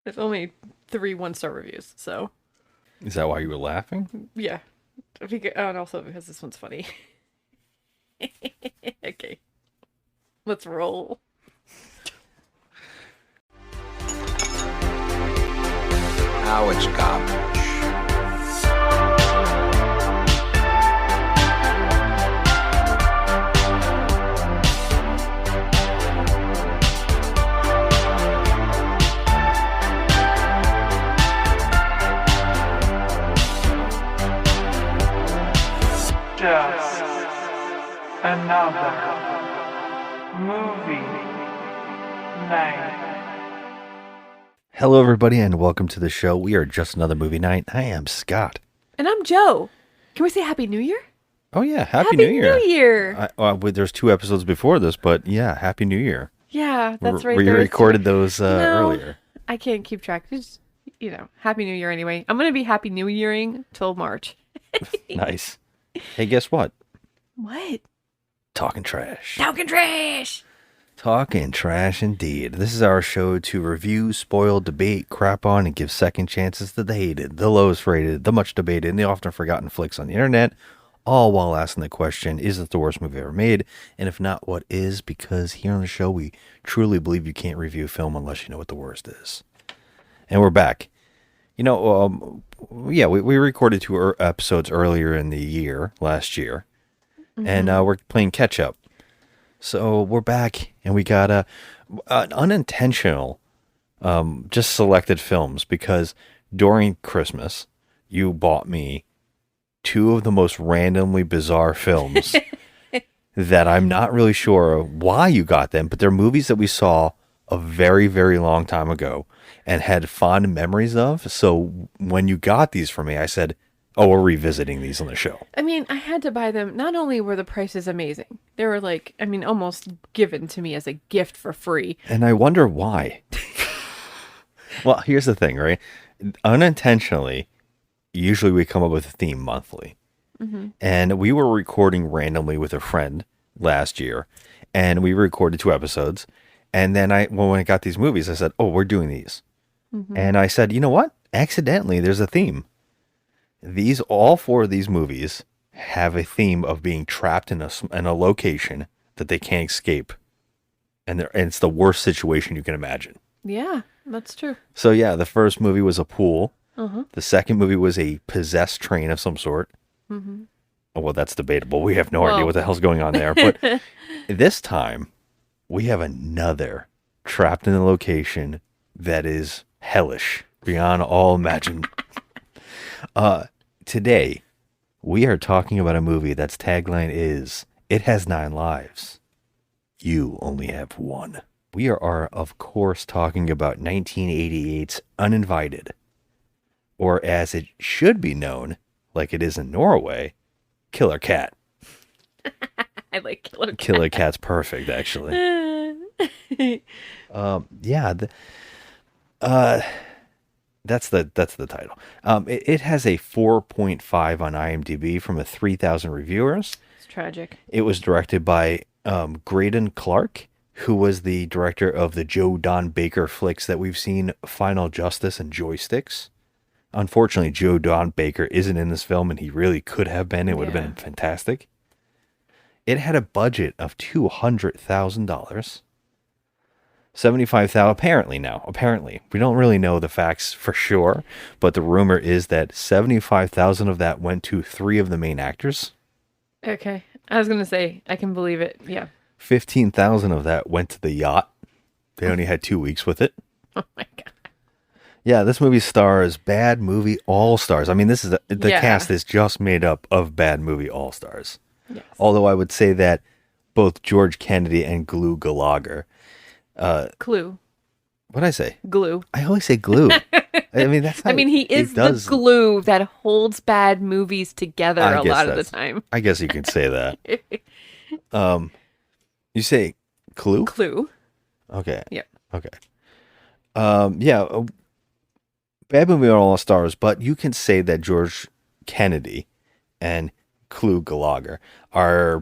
There's only 3 1-star reviews, so Is that why you were laughing? yeah. And also because this one's funny. Okay, let's roll. Now it's garbage. Just another movie night. Hello, everybody, and welcome to the show. We are just another movie night. I am Scott. And I'm Joe. Can we say Happy New Year? Oh yeah, Happy Happy New Year! New Year! There's 2 episodes before this, but yeah, Happy New Year. Yeah, that's right. We there is recorded those No. earlier. I can't keep track. Just, Happy New Year anyway. I'm gonna be Happy New Yearing till March. Nice. Hey, guess what? What? Talking trash. Talking trash! Talking trash indeed. This is our show to review, spoil, debate, crap on, and give second chances to the hated, the lowest rated, the much debated, and the often forgotten flicks on the internet, all while asking the question, is it the worst movie ever made? And if not, what is? Because here on the show, we truly believe you can't review film unless you know what the worst is. And we're back. We recorded 2 episodes earlier in the year, last year, and we're playing catch up. So we're back, and we got an unintentional, just selected films, because during Christmas, you bought me 2 of the most randomly bizarre films that I'm not really sure why you got them, but they're movies that we saw a very, very long time ago and had fond memories of. So when you got these for me, I said, oh, we're revisiting these on the show. I mean, I had to buy them. Not only were the prices amazing, they were almost given to me as a gift for free. And I wonder why. Well, here's the thing, right? Unintentionally, usually we come up with a theme monthly. Mm-hmm. And we were recording randomly with a friend last year, and we recorded 2 episodes. And then when I got these movies, I said, oh, we're doing these. Mm-hmm. And I said, you know what? Accidentally, there's a theme. All 4 of these movies have a theme of being trapped in a location that they can't escape. And it's the worst situation you can imagine. Yeah, that's true. So yeah, the first movie was a pool. Uh-huh. The second movie was a possessed train of some sort. Mm-hmm. Oh, well, that's debatable. We have no idea what the hell's going on there. But this time, we have another trapped in a location that is hellish beyond all imagine. Today, we are talking about a movie that's tagline is, it has 9 lives. You only have 1. We are, of course, talking about 1988's Uninvited, or as it should be known, like it is in Norway, Killer Cat. I like Killer Cat. Killer Cat's perfect, actually. That's the title. It has a 4.5 on IMDb from 3,000 reviewers. It's tragic. It was directed by Graydon Clark, who was the director of the Joe Don Baker flicks that we've seen, Final Justice and Joysticks. Unfortunately, Joe Don Baker isn't in this film, and he really could have been. It would have been fantastic. It had a budget of $200,000. 75,000 apparently we don't really know the facts for sure, but the rumor is that 75,000 of that went to 3 of the main actors. Okay, I was gonna say I can believe it. Yeah. 15,000 of that went to the yacht. They only had 2 weeks with it. Oh my god. Yeah, this movie stars Bad Movie All-Stars. I mean, this is the cast is just made up of Bad Movie All-Stars. Yes. Although I would say that both George Kennedy and Glue Gallagher. Clue. What'd I say? Glue. I always say glue. I mean, that's. He is the glue that holds bad movies together a lot of the time. I guess you could say that. You say Clue? Clue. Okay. Yep. Okay. Bad Movie All Stars, but you can say that George Kennedy and Clue Gallagher were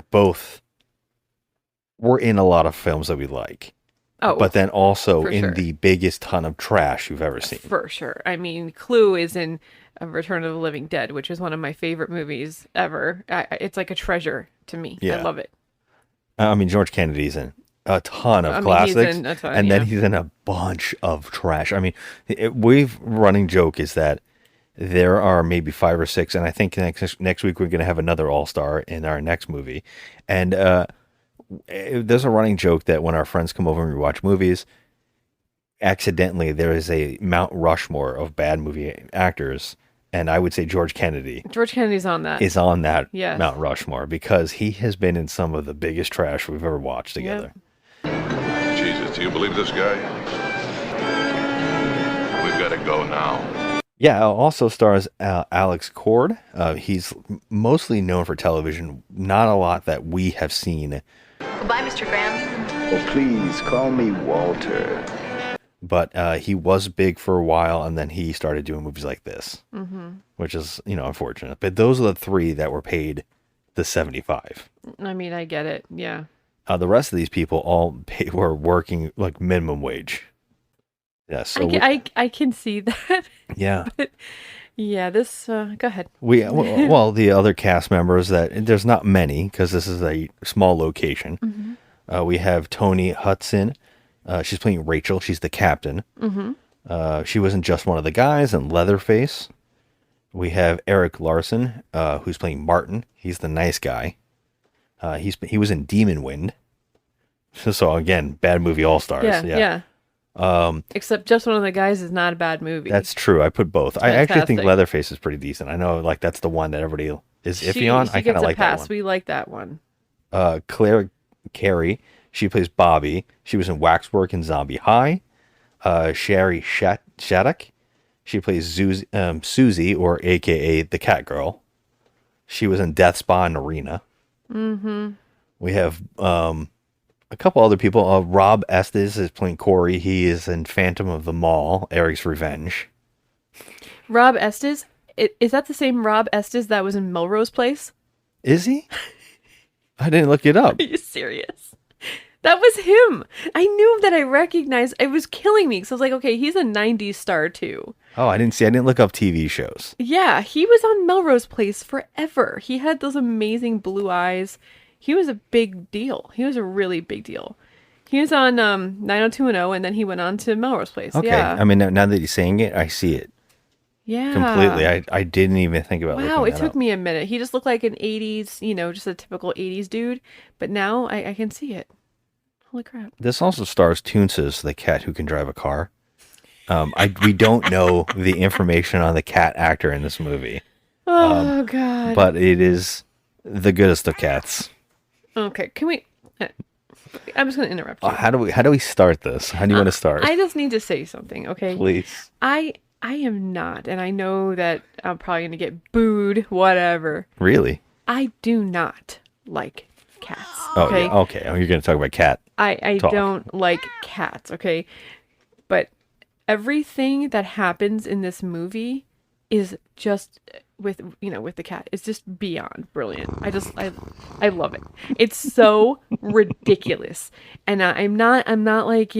in a lot of films that we like. Oh, but then also for in sure. the biggest ton of trash you've ever seen. For sure. I mean, Clue is in Return of the Living Dead, which is one of my favorite movies ever. It's like a treasure to me. I Yeah. love it. I mean, George Kennedy's in a ton of I mean, he's classics, in a ton, and then yeah. he's in a bunch of trash. I mean, we've running joke is that there are maybe 5 or 6, and I think next week we're going to have another All Star in our next movie. And there's a running joke that when our friends come over and we watch movies, accidentally there is a Mount Rushmore of bad movie actors, and I would say George Kennedy George Kennedy's on that. is on that Yes. Mount Rushmore because he has been in some of the biggest trash we've ever watched together. Jesus, do you believe this guy? We've got to go now. Yeah, also stars Alex Cord. He's mostly known for television, not a lot that we have seen. Goodbye, Mr. Graham. Oh, please call me Walter. But he was big for a while, and then he started doing movies like this, which is, unfortunate. But those are the 3 that were paid the 75. I mean, I get it. Yeah. The rest of these people were working like minimum wage. Yeah, so I can see that. yeah. But yeah, this, go ahead. Well, the other cast members that there's not many because this is a small location. We have Tony Hudson. She's playing Rachel. She's the captain. She wasn't just one of the guys and Leatherface. We have Eric Larson, who's playing Martin. He's the nice guy. He was in Demon Wind. So again, bad movie all stars. Yeah. Except just one of the guys is not a bad movie. That's true. I put both. I actually think fantastic. Leatherface is pretty decent. I know, like that's the one that everybody is iffy on. She I kind gets of a like pass. that one. We like that one. Claire Carey, she plays Bobby. She was in Waxwork and Zombie High. Sherry Shattuck, she plays Susie, or AKA the Cat Girl. She was in Death Spa and Arena. We have a couple other people. Rob Estes is playing Corey. He is in Phantom of the Mall, Eric's Revenge. Rob Estes? Is that the same Rob Estes that was in Melrose Place? Is he? I didn't look it up. Are you serious? That was him. I knew that I recognized. It was killing me because I was like, okay, he's a 90s star too. Oh, I didn't look up TV shows. Yeah, he was on Melrose Place forever. He had those amazing blue eyes. He was a big deal. He was a really big deal. He was on 90210, and then he went on to Melrose Place. Okay. Yeah. I mean, now that he's saying it, I see it Yeah. completely. I didn't even think about Wow, looking it that took up. me a minute. He just looked like an 80s, just a typical 80s dude. But now I can see it. Holy crap. This also stars Toonces, the cat who can drive a car. We don't know the information on the cat actor in this movie, Oh, God. but it is the goodest of cats. Okay, can we... I'm just going to interrupt you. How do we start this? How do you want to start? I just need to say something, okay? Please. I am not, and I know that I'm probably going to get booed, whatever. Really? I do not like cats. Oh, Okay. yeah. Okay. Oh, you're going to talk about cat. I Talk. don't like cats, okay? But everything that happens in this movie is just with the cat. It's just beyond brilliant. I love it. It's so ridiculous. And I'm not like,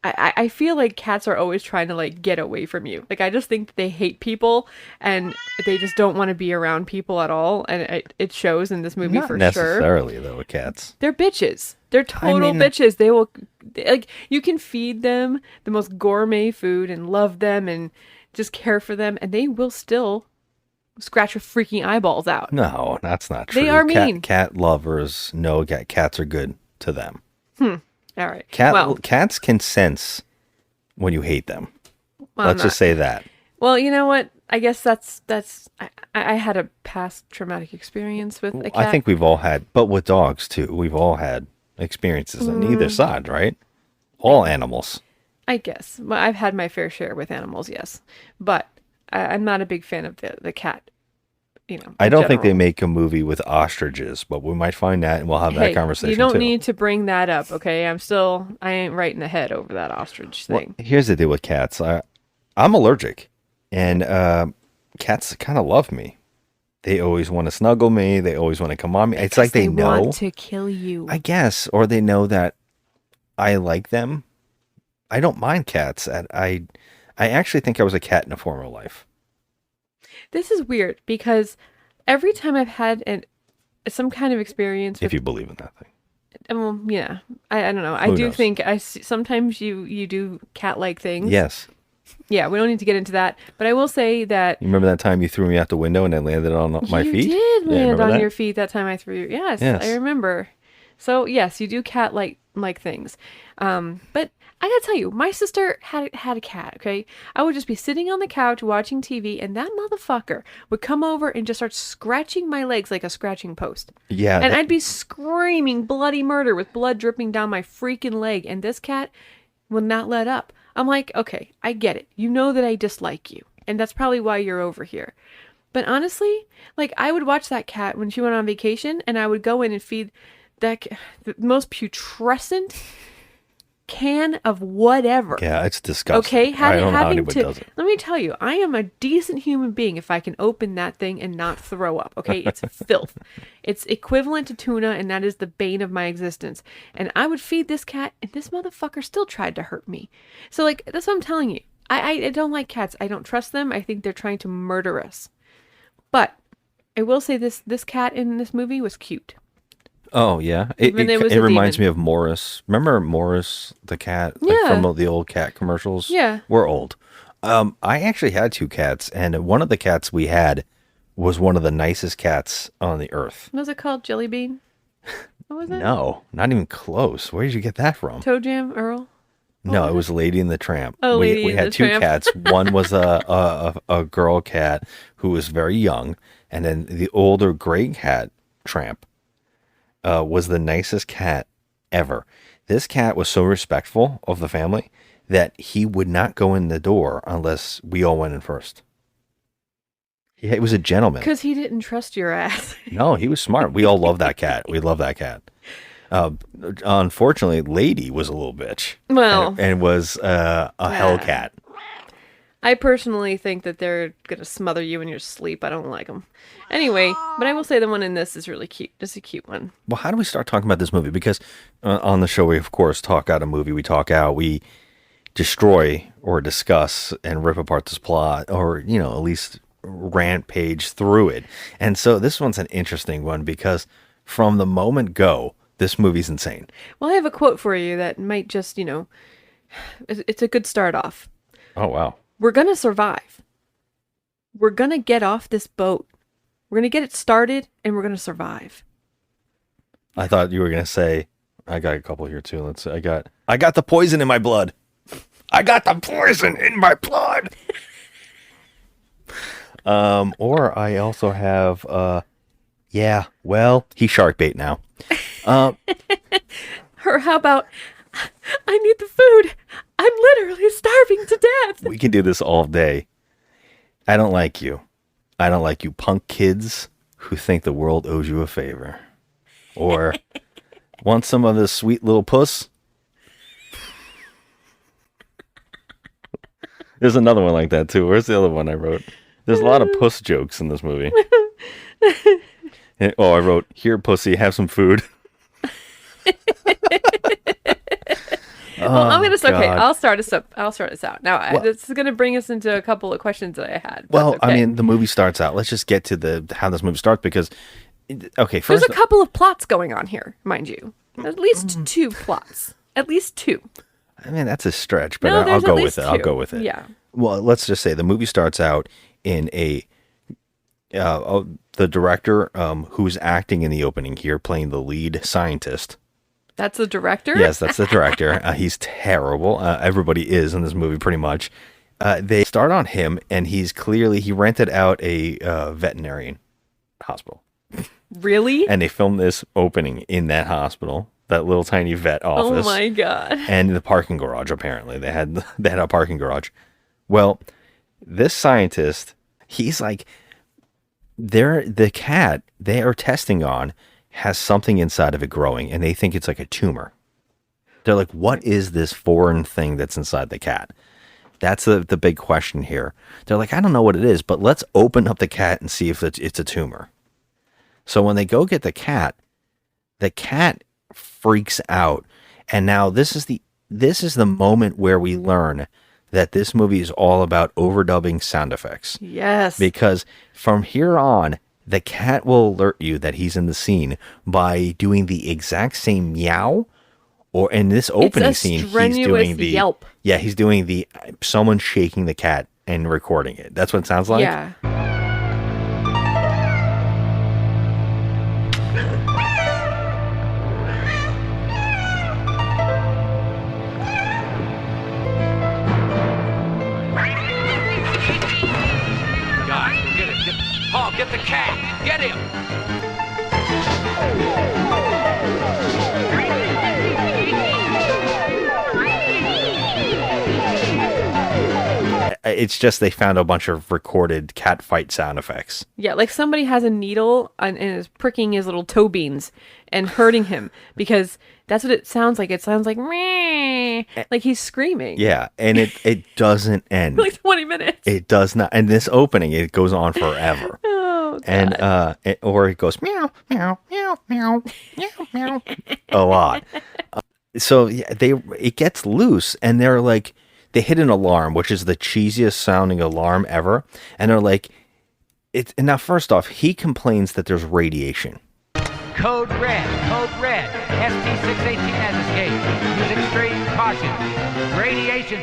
I feel like cats are always trying to like get away from you. Like I just think that they hate people and they just don't want to be around people at all. And it shows in this movie Not for sure. necessarily, though, with cats. They're bitches. They're total mean- bitches. They will, like, you can feed them the most gourmet food and love them and just care for them, and they will still scratch your freaking eyeballs out. No, that's not true. They are mean. Cat lovers know cats are good to them. All right. Well, Cats can sense when you hate them. well, Let's just say that. Well, you know what? I guess that's I had a past traumatic experience with a cat. I think we've all had, but with dogs too, we've all had experiences on either side, right? All animals. I guess. Well, I've had my fair share with animals, yes. But I'm not a big fan of the cat, I in don't think they general. make a movie with ostriches, but we might find that and we'll have that Hey, conversation you don't too. need to bring that up, okay? I ain't right in the head over that ostrich Well, thing. here's the deal with cats. I'm allergic, and cats kind of love me. They always want to snuggle me. They always want to come on me. It's like they know. want to kill you. I guess, or they know that I like them. I don't mind cats. I actually think I was a cat in a former life. This is weird because every time I've had some kind of experience If with, you believe in that thing. well, yeah, I don't know. I Who do knows? think sometimes you do cat-like things. Yes. Yeah, we don't need to get into that, but I will say that You remember that time you threw me out the window and I landed on my you feet? did Yeah, land remember on that? your feet that time I threw you. Yes, Yes. I remember. So yes, you do cat-like things. But I gotta tell you, my sister had a cat. Okay, I would just be sitting on the couch watching TV, and that motherfucker would come over and just start scratching my legs like a scratching post. Yeah. And I'd be screaming bloody murder with blood dripping down my freaking leg, and this cat will not let up. I'm like, okay, I get it. You know that I dislike you, and that's probably why you're over here. But honestly, like I would watch that cat when she went on vacation, and I would go in and feed the most putrescent can of whatever. Yeah, it's disgusting. Okay, I don't know how having anybody to does it. let me tell you, I am a decent human being if I can open that thing and not throw up. Okay, it's filth. It's equivalent to tuna, and that is the bane of my existence. And I would feed this cat, and this motherfucker still tried to hurt me. So like that's what I'm telling you. I don't like cats. I don't trust them. I think they're trying to murder us. But I will say this cat in this movie was cute. Oh, yeah. Even it was It a reminds demon. me of Morris. Remember Morris, the cat? Like Yeah. from the old cat commercials? Yeah. We're old. I actually had 2 cats, and one of the cats we had was one of the nicest cats on the earth. What was it called? Jelly Bean? What was it? No, not even close. Where did you get that from? Toe Jam Earl? No, it was Lady and the Tramp. Oh, we Lady we and had the 2 Tramp. cats. One was a girl cat who was very young, and then the older gray cat, Tramp, was the nicest cat ever. This cat was so respectful of the family that he would not go in the door unless we all went in first. He was a gentleman. Because he didn't trust your ass. No, he was smart. We all love that cat. We love that cat. Unfortunately, Lady was a little bitch. Well, and was a hellcat. I personally think that they're going to smother you in your sleep. I don't like them. Anyway, but I will say the one in this is really cute. Just a cute one. Well, how do we start talking about this movie? Because on the show, we, of course, talk out a movie. We talk out, we destroy or discuss and rip apart this plot, or, you know, at least rampage through it. And so this one's an interesting one because from the moment go, this movie's insane. Well, I have a quote for you that might just, it's a good start off. Oh, wow. We're going to survive. We're going to get off this boat. We're going to get it started, and we're going to survive. I thought you were going to say, I got a couple here too. Let's see. I got the poison in my blood. I got the poison in my blood. Or I also have, yeah, well, he's shark bait now. Or how about, I need the food. I'm literally starving to death. We can do this all day. I don't like you. I don't like you punk kids who think the world owes you a favor. Or want some of this sweet little puss? There's another one like that too. Where's the other one I wrote? There's a lot of puss jokes in this movie. Oh, I wrote, here, pussy, have some food. Well, I'm gonna okay. God. I'll start us out now. This is gonna bring us into a couple of questions that I had. Well, That's okay. I mean, the movie starts out. Let's just get to how this movie starts because, okay, there's first, a couple of plots going on here, mind you. At least 2 plots. At least 2. I mean, that's a stretch, but No, I'll there's go at with least it. I'll 2. go with it. Yeah. Well, let's just say the movie starts out in the director who's acting in the opening here, playing the lead scientist. That's the director? Yes, that's the director. He's terrible. Everybody is in this movie pretty much. They start on him, and he rented out a veterinarian hospital. Really? And they filmed this opening in that hospital, that little tiny vet office. Oh my god. And the parking garage, apparently. They had a parking garage. Well, this scientist, he's like, the cat they are testing on has something inside of it growing, and they think it's like a tumor. They're like, what is this foreign thing that's inside the cat? That's the big question here. They're like, I don't know what it is, but let's open up the cat and see if it's a tumor. So when they go get the cat freaks out, And now this is the moment where we learn that this movie is all about overdubbing sound effects. Yes. Because from here on, the cat will alert you that he's in the scene by doing the exact same meow. Or in this opening scene, he's doing the yelp. Yeah, he's doing the someone shaking the cat and recording it. That's what it sounds like. Yeah. Guys, go get him. Paul, get the cat. Get him. It's just they found a bunch of recorded cat fight sound effects. Yeah, like somebody has a needle and is pricking his little toe beans and hurting him because that's what it sounds like. It sounds like meh, like he's screaming. Yeah, and it doesn't end. For like 20 minutes. It does not. And this opening, it goes on forever. Oh, God. And or it goes meow meow meow meow meow meow a lot. So yeah, it gets loose, and they're like. They hit an alarm, which is the cheesiest sounding alarm ever. And they're like, and now first off, he complains that there's radiation. Code red. ST-618 has escaped. Use extreme caution. Radiation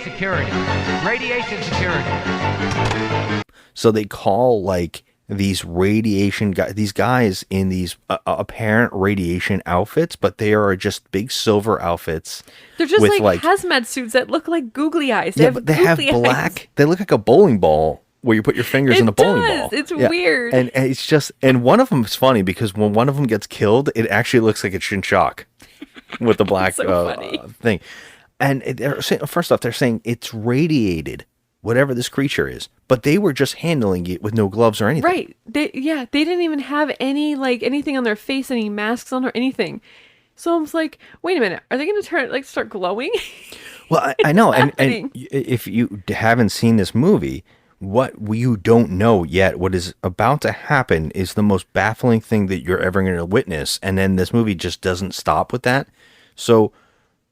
security. So they call like these radiation guys, these guys in these apparent radiation outfits, but they are just big silver outfits. They're just with like hazmat suits that look like googly eyes. But they have black. Eyes. They look like a bowling ball where you put your fingers in a bowling ball. It's weird. And it's just, and one of them is funny because when one of them gets killed, it actually looks like it's Shinshock with the black thing. And they're saying, first off, they're saying it's radiated, whatever this creature is. But they were just handling it with no gloves or anything. Right. They didn't even have any, like, anything on their face, any masks on or anything. So I was like, wait a minute, are they going to start glowing? Well, I know. and if you haven't seen this movie, what you don't know yet, what is about to happen is the most baffling thing that you're ever going to witness. And then this movie just doesn't stop with that. So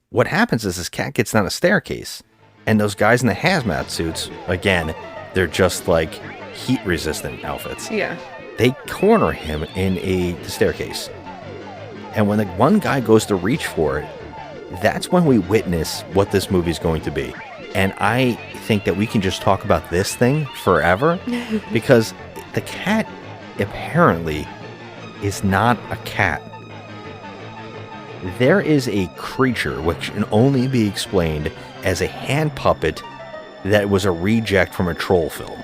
what happens is this cat gets down a staircase, and those guys in the hazmat suits, again, they're just like heat resistant outfits. Yeah. They corner him in the staircase. And when the one guy goes to reach for it, that's when we witness what this movie is going to be. And I think that we can just talk about this thing forever because the cat apparently is not a cat. There is a creature which can only be explained as a hand puppet that was a reject from a troll film.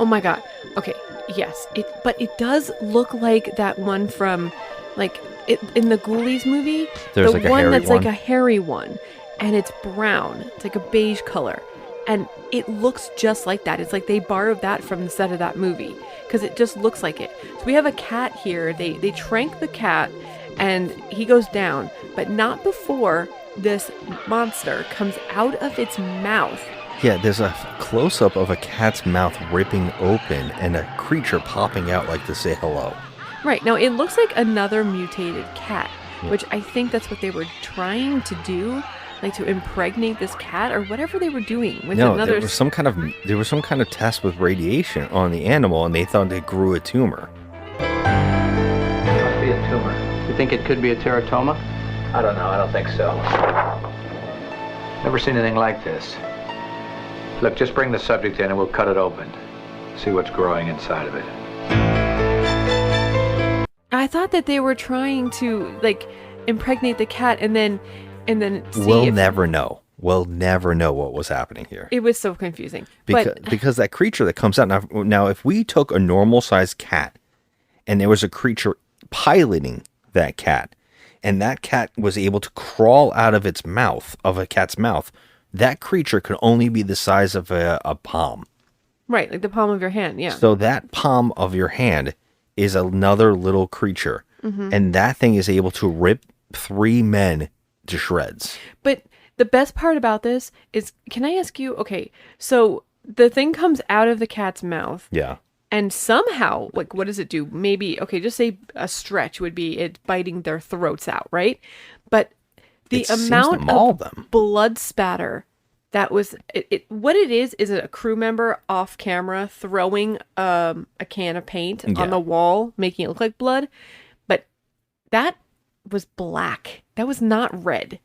Oh my God. Okay. Yes. But it does look like that one from, like, in the Ghoulies movie. There's the like a one hairy that's one. like a hairy one, and it's brown. It's like a beige color, and it looks just like that. It's like they borrowed that from the set of that movie because it just looks like it. So we have a cat here. They trank the cat, and he goes down, but not before this monster comes out of its mouth. Yeah, there's a close-up of a cat's mouth ripping open and a creature popping out like to say hello. Right. Now, it looks like another mutated cat, which I think that's what they were trying to do, like to impregnate this cat or whatever they were doing with another. There was some kind of test with radiation on the animal, and they thought it grew a tumor. Must be a tumor. You think it could be a teratoma? I don't know. I don't think so. Never seen anything like this. Look, just bring the subject in and we'll cut it open. See what's growing inside of it. I thought that they were trying to, like, impregnate the cat and then see We'll never know. We'll never know what was happening here. It was so confusing. Because that creature that comes out now, if we took a normal sized cat and there was a creature piloting that cat, and that cat was able to crawl out of its mouth, of a cat's mouth, that creature could only be the size of a palm. Right, like the palm of your hand, yeah. So that palm of your hand is another little creature, and that thing is able to rip 3 men to shreds. But the best part about this is, can I ask you, okay, so the thing comes out of the cat's mouth. Yeah. And somehow, like, what does it do? Maybe, okay, just say a stretch would be it biting their throats out, right? But The it seems to amount maul of them. blood spatter that was what it is a crew member off camera throwing a can of paint on the wall, making it look like blood, but that was black. That was not red.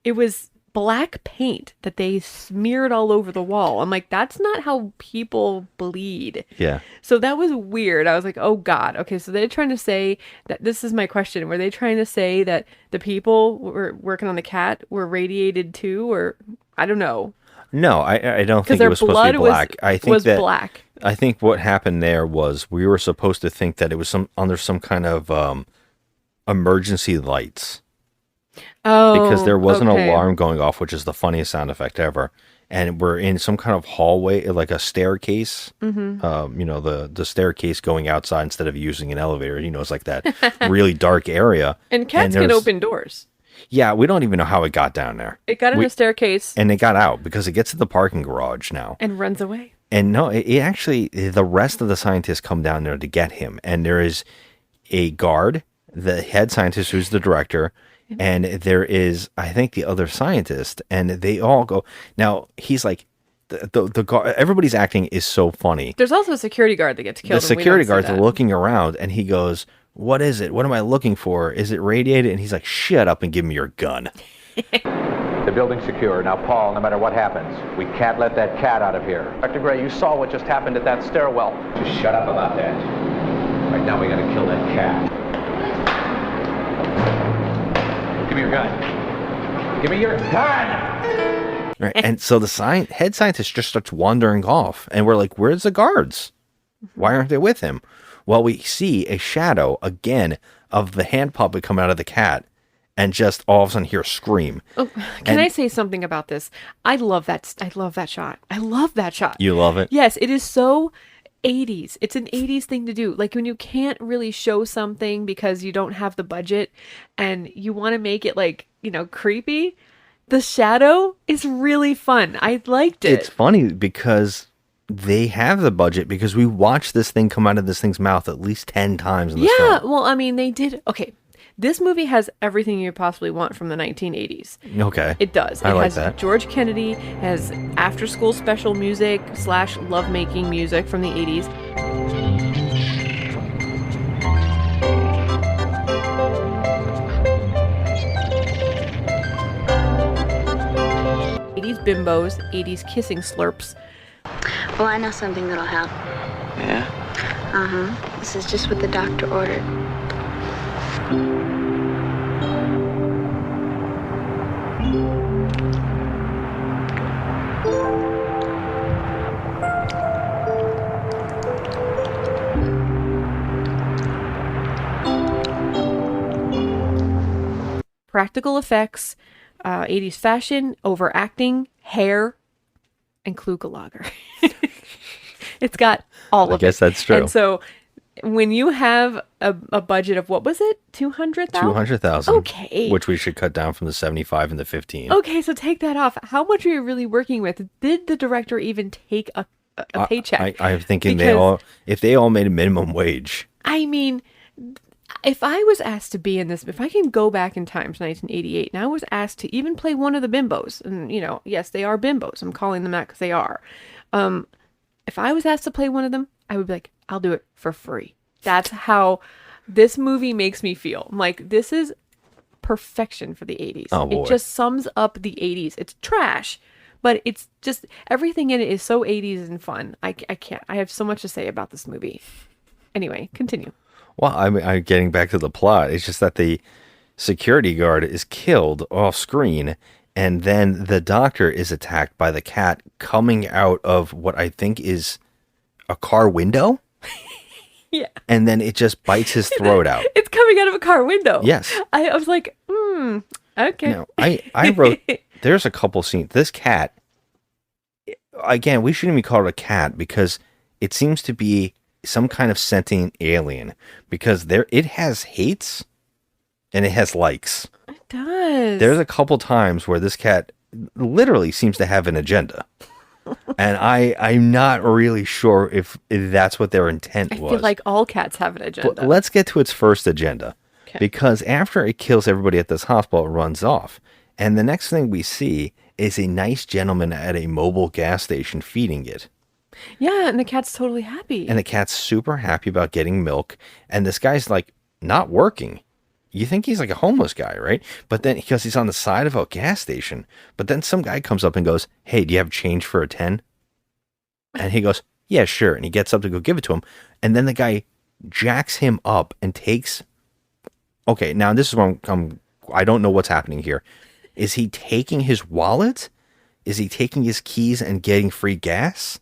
It was black paint that they smeared all over the wall. I'm like, that's not how people bleed. Yeah. So that was weird. I was like, oh God. Okay, so they're trying to say that, this is my question. Were they trying to say that the people were working on the cat were radiated too? Or I don't know. No, I don't think it their was supposed to be blood black. I think was that black. I think what happened there was we were supposed to think that it was under some kind of emergency lights. Oh, Because there was an okay. alarm going off, which is the funniest sound effect ever. And we're in some kind of hallway, like a staircase. Mm-hmm. The staircase going outside instead of using an elevator. It's like that really dark area. And cats can open doors. Yeah, we don't even know how it got down there. It got in a staircase. And it got out because it gets to the parking garage now. And runs away. And no, it actually, the rest of the scientists come down there to get him. And there is a guard, the head scientist who's the director, and there is, I think, the other scientist, and they all go. Now, he's like, the guard, everybody's acting is so funny. There's also a security guard that gets killed. The security guards are looking around, and he goes, "What is it? What am I looking for? Is it radiated?" And he's like, "Shut up and give me your gun." The building's secure. Now, Paul, no matter what happens, we can't let that cat out of here. Dr. Gray, you saw what just happened at that stairwell. Just shut up about that. Right now, we gotta kill that cat. Give me your gun. Give me your gun! Right. And so the head scientist just starts wandering off, and we're like, "Where's the guards? Why aren't they with him?" Well, we see a shadow again of the hand puppet come out of the cat, and just all of a sudden hear a scream. Oh, can I say something about this? I love that. I love that shot. I love that shot. You love it? Yes, it is so 80s. It's an 80s thing to do. Like when you can't really show something because you don't have the budget and you want to make it like, creepy. The shadow is really fun. I liked it. It's funny because they have the budget because we watched this thing come out of this thing's mouth at least 10 times in the film. Well, I mean, they did. Okay. This movie has everything you possibly want from the 1980s. Okay. It does. I It like has that. George Kennedy, has after-school special music / lovemaking music from the 80s. '80s bimbos, '80s kissing slurps. Well, I know something that'll help. Yeah? Uh-huh. This is just what the doctor ordered. Practical effects, 80s fashion, overacting, hair, and Klugelager. It's got all of it. I guess that's true. And so when you have a budget of, what was it? 200,000? 200,000. Okay. Which we should cut down from the 75 and the 15. Okay, so take that off. How much are you really working with? Did the director even take a paycheck? I'm thinking Because, if they all made a minimum wage. I mean, if I was asked to be in this, if I can go back in time to 1988, and I was asked to even play one of the bimbos, and yes, they are bimbos. I'm calling them that because they are. If I was asked to play one of them, I would be like, I'll do it for free. That's how this movie makes me feel. I'm like, this is perfection for the 80s. Oh, boy. It just sums up the 80s. It's trash, but it's just, everything in it is so 80s and fun. I can't. I have so much to say about this movie. Anyway, continue. Well, I'm getting back to the plot. It's just that the security guard is killed off screen, and then the doctor is attacked by the cat coming out of what I think is a car window. Yeah. And then it just bites his throat out. It's coming out of a car window. Yes. I was like, okay. Now, I wrote, there's a couple scenes. This cat, again, we shouldn't even call it a cat because it seems to be some kind of sentient alien because it has hates and it has likes. It does. There's a couple times where this cat literally seems to have an agenda. And I'm not really sure if that's what their intent was. I feel like all cats have an agenda. But let's get to its first agenda. Because after it kills everybody at this hospital, it runs off. And the next thing we see is a nice gentleman at a mobile gas station feeding it. Yeah, and the cat's totally happy. And the cat's super happy about getting milk. And this guy's like not working. You think he's like a homeless guy, right? But then because he's on the side of a gas station. But then some guy comes up and goes, "Hey, do you have change for a 10?" And he goes, "Yeah, sure." And he gets up to go give it to him. And then the guy jacks him up and takes... Okay, now this is where I don't know what's happening here. Is he taking his wallet? Is he taking his keys and getting free gas?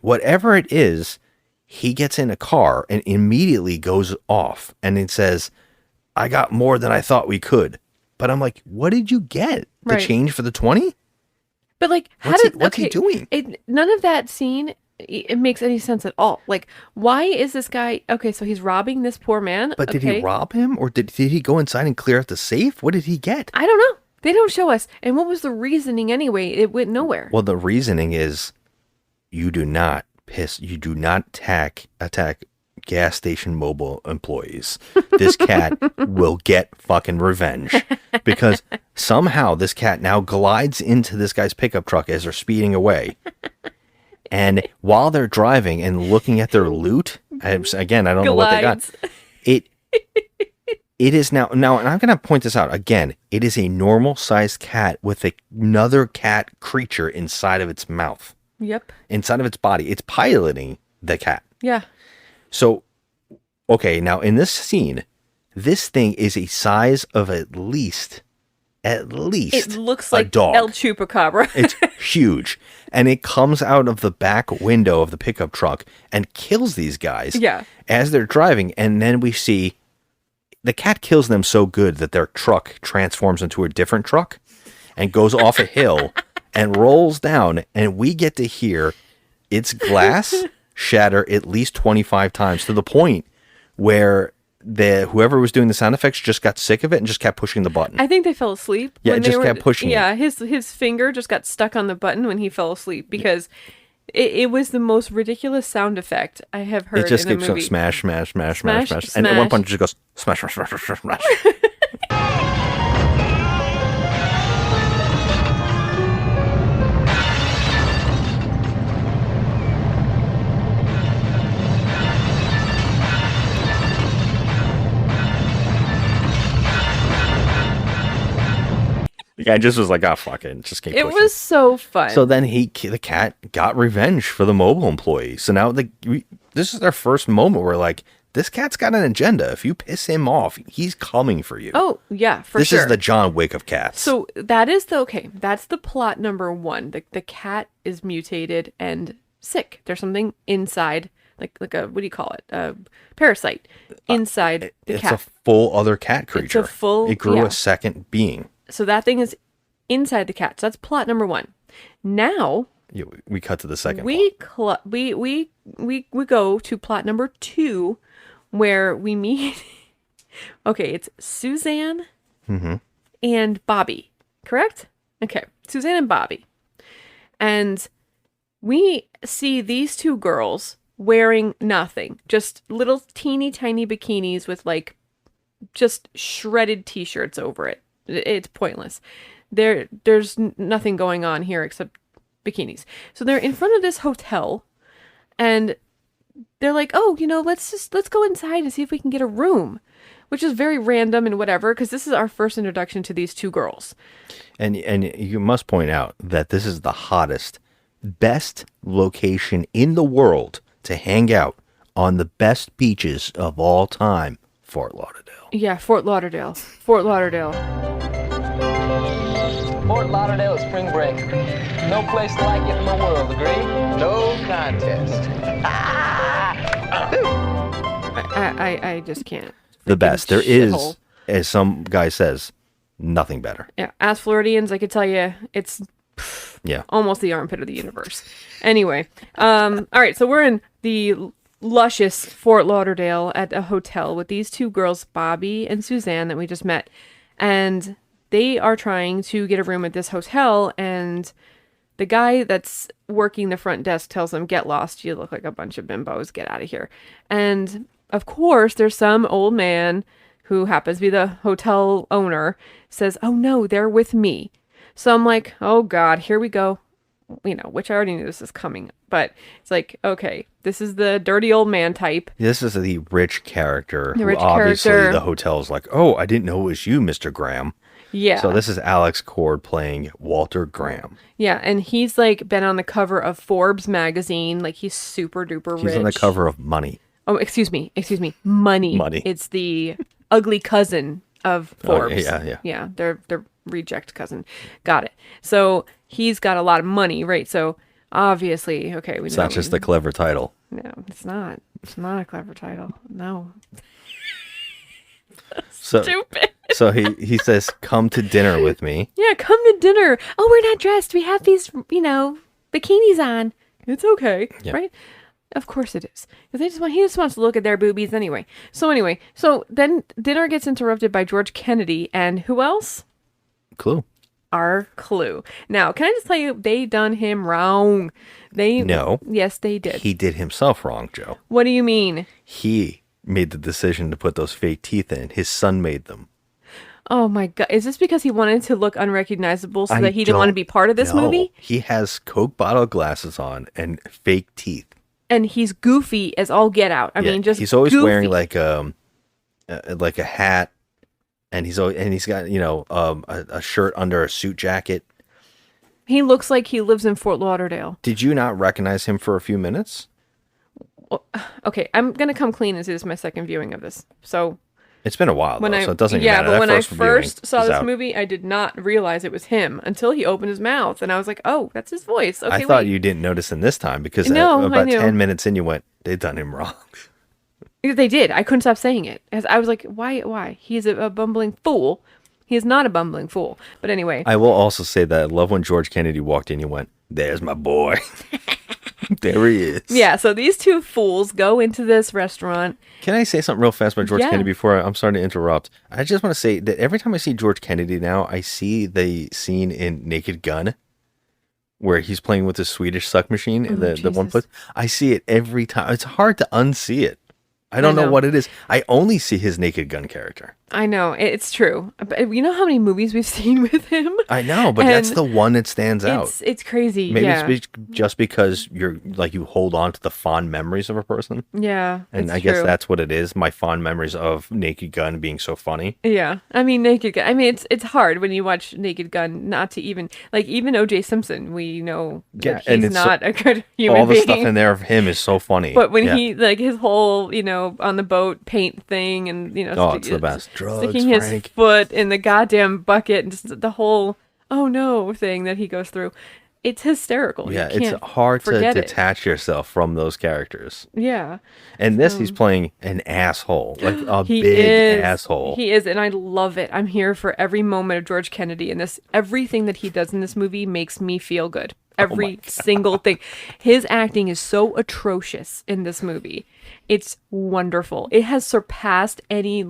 Whatever it is, he gets in a car and immediately goes off. And it says, "I got more than I thought we could." But I'm like, what did you get? The change for the 20? But like, what's he doing? None of that scene, it makes any sense at all. Like, why is this guy... Okay, so he's robbing this poor man. But did he rob him? Or did he go inside and clear out the safe? What did he get? I don't know. They don't show us. And what was the reasoning anyway? It went nowhere. Well, the reasoning is you do not attack gas station mobile employees. This cat will get fucking revenge because somehow this cat now glides into this guy's pickup truck as they're speeding away. And while they're driving and looking at their loot, again, I don't know what they got. It is now, and I'm going to point this out again. It is a normal sized cat with another cat creature inside of its mouth. Yep. Inside of its body. It's piloting the cat. Yeah. So, okay, now in this scene, this thing is a size of at least it looks a like dog. El Chupacabra. It's huge. And it comes out of the back window of the pickup truck and kills these guys as they're driving. And then we see the cat kills them so good that their truck transforms into a different truck and goes off a hill and rolls down. And we get to hear its glass shatter at least 25 times to the point where whoever was doing the sound effects just got sick of it and just kept pushing the button. I think they fell asleep. Yeah, it just kept pushing. Yeah, his finger just got stuck on the button when he fell asleep because it was the most ridiculous sound effect I have heard. It just in a keeps movie. going smash, smash, smash, smash, Smash, smash, and at one smash. point it just goes smash, smash, smash, smash, smash. The guy just was like, "Oh, fuck it, just keep It pushing." was so fun. So then the cat got revenge for the mobile employee. So now this is their first moment where like, this cat's got an agenda. If you piss him off, he's coming for you. Oh, yeah, for this sure. This is the John Wick of cats. So that's the plot number one. The cat is mutated and sick. There's something inside, like a, what do you call it? A parasite inside the cat. It's a full other cat creature. It grew yeah. a second being. So that thing is inside the cat. So that's plot number one. Now we cut to the second. We go to plot number two, where we meet. Okay, it's Suzanne and Bobby, correct? Okay, Suzanne and Bobby, and we see these two girls wearing nothing, just little teeny tiny bikinis with like just shredded t-shirts over it. It's pointless. There's nothing going on here except bikinis. So they're in front of this hotel and they're like, "Oh, let's go inside and see if we can get a room," which is very random and whatever, because this is our first introduction to these two girls. And you must point out that this is the hottest, best location in the world to hang out on the best beaches of all time, Fort Lauderdale. Yeah, Fort Lauderdale. Fort Lauderdale. Fort Lauderdale is spring break. No place like it in the world, agree? No contest. I just can't. The best. There is, as some guy says, nothing better. Yeah, as Floridians, I could tell you it's almost the armpit of the universe. Anyway, all right, so we're in the luscious Fort Lauderdale at a hotel with these two girls, Bobby and Suzanne, that we just met. And they are trying to get a room at this hotel, and the guy that's working the front desk tells them, "Get lost. You look like a bunch of bimbos. Get out of here." And of course, there's some old man who happens to be the hotel owner, says, "Oh no, they're with me." So I'm like, "Oh God, here we go." Which I already knew this is coming, but it's like, okay, this is the dirty old man type. This is the rich character. The rich obviously character. The hotel's like, oh, I didn't know it was you, Mr. Graham. Yeah. So this is Alex Cord playing Walter Graham. Yeah, and he's like been on the cover of Forbes magazine. Like he's super duper rich. He's on the cover of Money. Oh, excuse me, Money. Money. It's the ugly cousin of Forbes. Yeah. Yeah, they're reject cousin. Got it. So he's got a lot of money, right? So obviously, okay, It's not just a clever title. No, it's not. It's not a clever title. No. Stupid. So he says, "Come to dinner with me." Yeah, come to dinner. Oh, we're not dressed. We have these, bikinis on. It's okay, right? Of course it is. Because he just wants to look at their boobies anyway. So then dinner gets interrupted by George Kennedy and who else? Clue. Our Clue. Now, can I just tell you, they done him wrong. No. Yes, they did. He did himself wrong, Joe. What do you mean? He made the decision to put those fake teeth in. His son made them. Oh my God. Is this because he wanted to look unrecognizable so that he didn't want to be part of this movie? He has Coke bottle glasses on and fake teeth. And he's goofy as all get out. I mean, just he's always goofy. wearing like a hat, and he's got a shirt under a suit jacket. He looks like he lives in Fort Lauderdale. Did you not recognize him for a few minutes? Okay, I'm gonna come clean and say this is my second viewing of this. So it's been a while, so it doesn't even matter. But when I first first saw this out. movie, I did not realize it was him until he opened his mouth, and I was like, "Oh, that's his voice." Okay, I thought you didn't notice him this time because No, about I knew. 10 minutes in, you went, "They've done him wrong." They did. I couldn't stop saying it. As I was like, "Why? He's a bumbling fool." He is not a bumbling fool. But anyway, I will also say that I love when George Kennedy walked in. You went, "There's my boy." There he is. Yeah. So these two fools go into this restaurant. Can I say something real fast about George Yeah. Kennedy before I'm sorry to interrupt? I just want to say that every time I see George Kennedy now, I see the scene in Naked Gun where he's playing with the Swedish suck machine in the one place. I see it every time. It's hard to unsee it. I don't know what it is. I only see his Naked Gun character. I know, it's true. But you know how many movies we've seen with him? I know, but that's the one that stands out. It's crazy. Maybe yeah. it's just because you hold on to the fond memories of a person. Yeah, And I guess that's what it is. My fond memories of Naked Gun being so funny. Yeah, I mean Naked Gun. I mean it's hard when you watch Naked Gun not to even O.J. Simpson. We know that he's not a good human all the being. stuff in there of him is so funny. But when he his whole on the boat paint thing and it's the best. Drugs, sticking his foot in the goddamn bucket and just the whole oh no thing that he goes through. It's hysterical. Yeah, it's hard to detach yourself from those characters. Yeah. And he's playing an asshole, like a big asshole. He is, and I love it. I'm here for every moment of George Kennedy in this. Everything that he does in this movie makes me feel good. Every single thing. His acting is so atrocious in this movie. It's wonderful. It has surpassed any,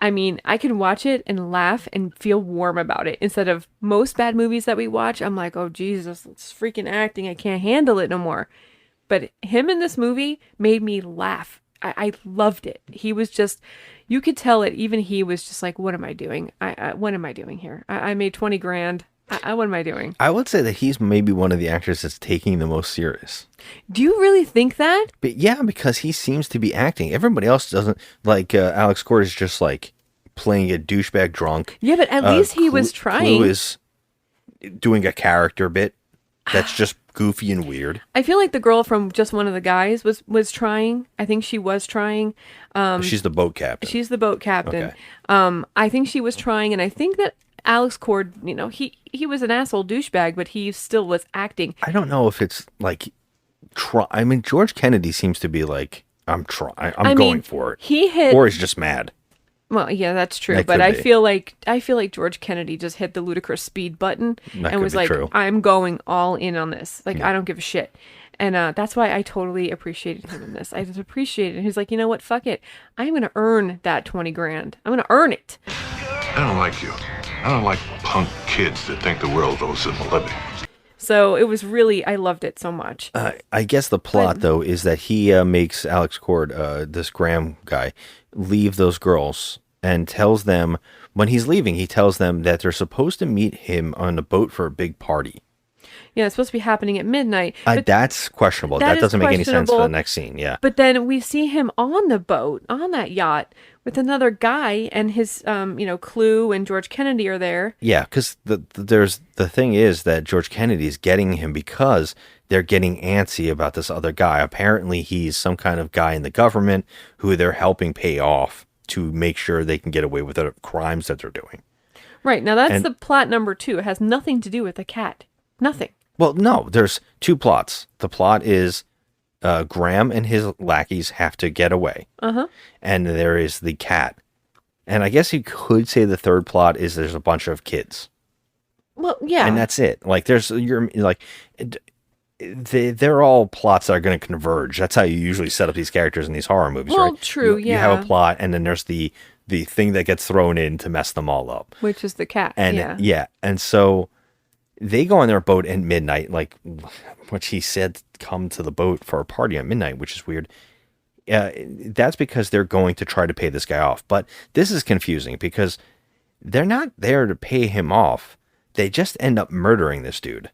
I can watch it and laugh and feel warm about it. Instead of most bad movies that we watch, I'm like, oh, Jesus, it's freaking acting. I can't handle it no more. But him in this movie made me laugh. I loved it. He was just, you could tell it. Even he was just like, what am I doing? What am I doing here? I made 20 grand. What am I doing? I would say that he's maybe one of the actors that's taking the most serious. Do you really think that? But yeah, because he seems to be acting. Everybody else doesn't. Alex Cord is just playing a douchebag drunk. Yeah, but at least he was trying. Clue is doing a character bit that's just goofy and weird. I feel like the girl from Just One of the Guys was trying. I think she was trying. She's the boat captain. She's the boat captain. Okay. I think she was trying, and I think that Alex Cord, he was an asshole douchebag, but he still was acting. I don't know if it's I mean, George Kennedy seems to be I'm going for it. He hit, or he's just mad. Well, yeah, that's true. That but could I be. feel like George Kennedy just hit the ludicrous speed button and was like, true. I'm going all in on this. I don't give a shit. And that's why I totally appreciated him in this. I just appreciated it. He's like, you know what? Fuck it. I'm going to earn that 20 grand. I'm going to earn it. I don't like you. I don't like punk kids that think the world owes them a living. So it was really, I loved it so much. I guess the plot, though, is that he makes Alex Cord, this Graham guy, leave those girls and tells them when he's leaving, he tells them that they're supposed to meet him on the boat for a big party. Yeah, it's supposed to be happening at midnight. But That's questionable. That is doesn't make any sense for the questionable. next scene. Yeah. But then we see him on the boat, on that yacht, with another guy, and his, Clue and George Kennedy are there. Yeah, because the thing is that George Kennedy is getting him because they're getting antsy about this other guy. Apparently, he's some kind of guy in the government who they're helping pay off to make sure they can get away with the crimes that they're doing. Right, now that's the plot number 2. It has nothing to do with the cat. Nothing. Well, no, there's 2 plots. The plot is Graham and his lackeys have to get away. Uh-huh. And there is the cat. And I guess you could say the third plot is there's a bunch of kids. Well, yeah. And that's it. Like they're all plots that are going to converge. That's how you usually set up these characters in these horror movies, well, right? true, You have yeah. a plot and then there's the thing that gets thrown in to mess them all up. Which is the cat, And and so they go on their boat at midnight, like what he said, come to the boat for a party at midnight, which is weird. That's because they're going to try to pay this guy off. But this is confusing because they're not there to pay him off. They just end up murdering this dude.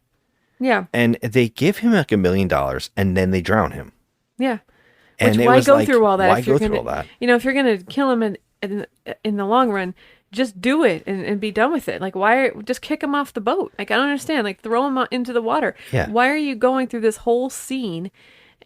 Yeah. And they give him like $1 million and then they drown him. Yeah. And Which, it why was go like, through all that? why if you're go through gonna, all that? If you're going to kill him in the long run, just do it and be done with it. Like, just kick him off the boat? Like, I don't understand. Like, throw him into the water. Yeah. Why are you going through this whole scene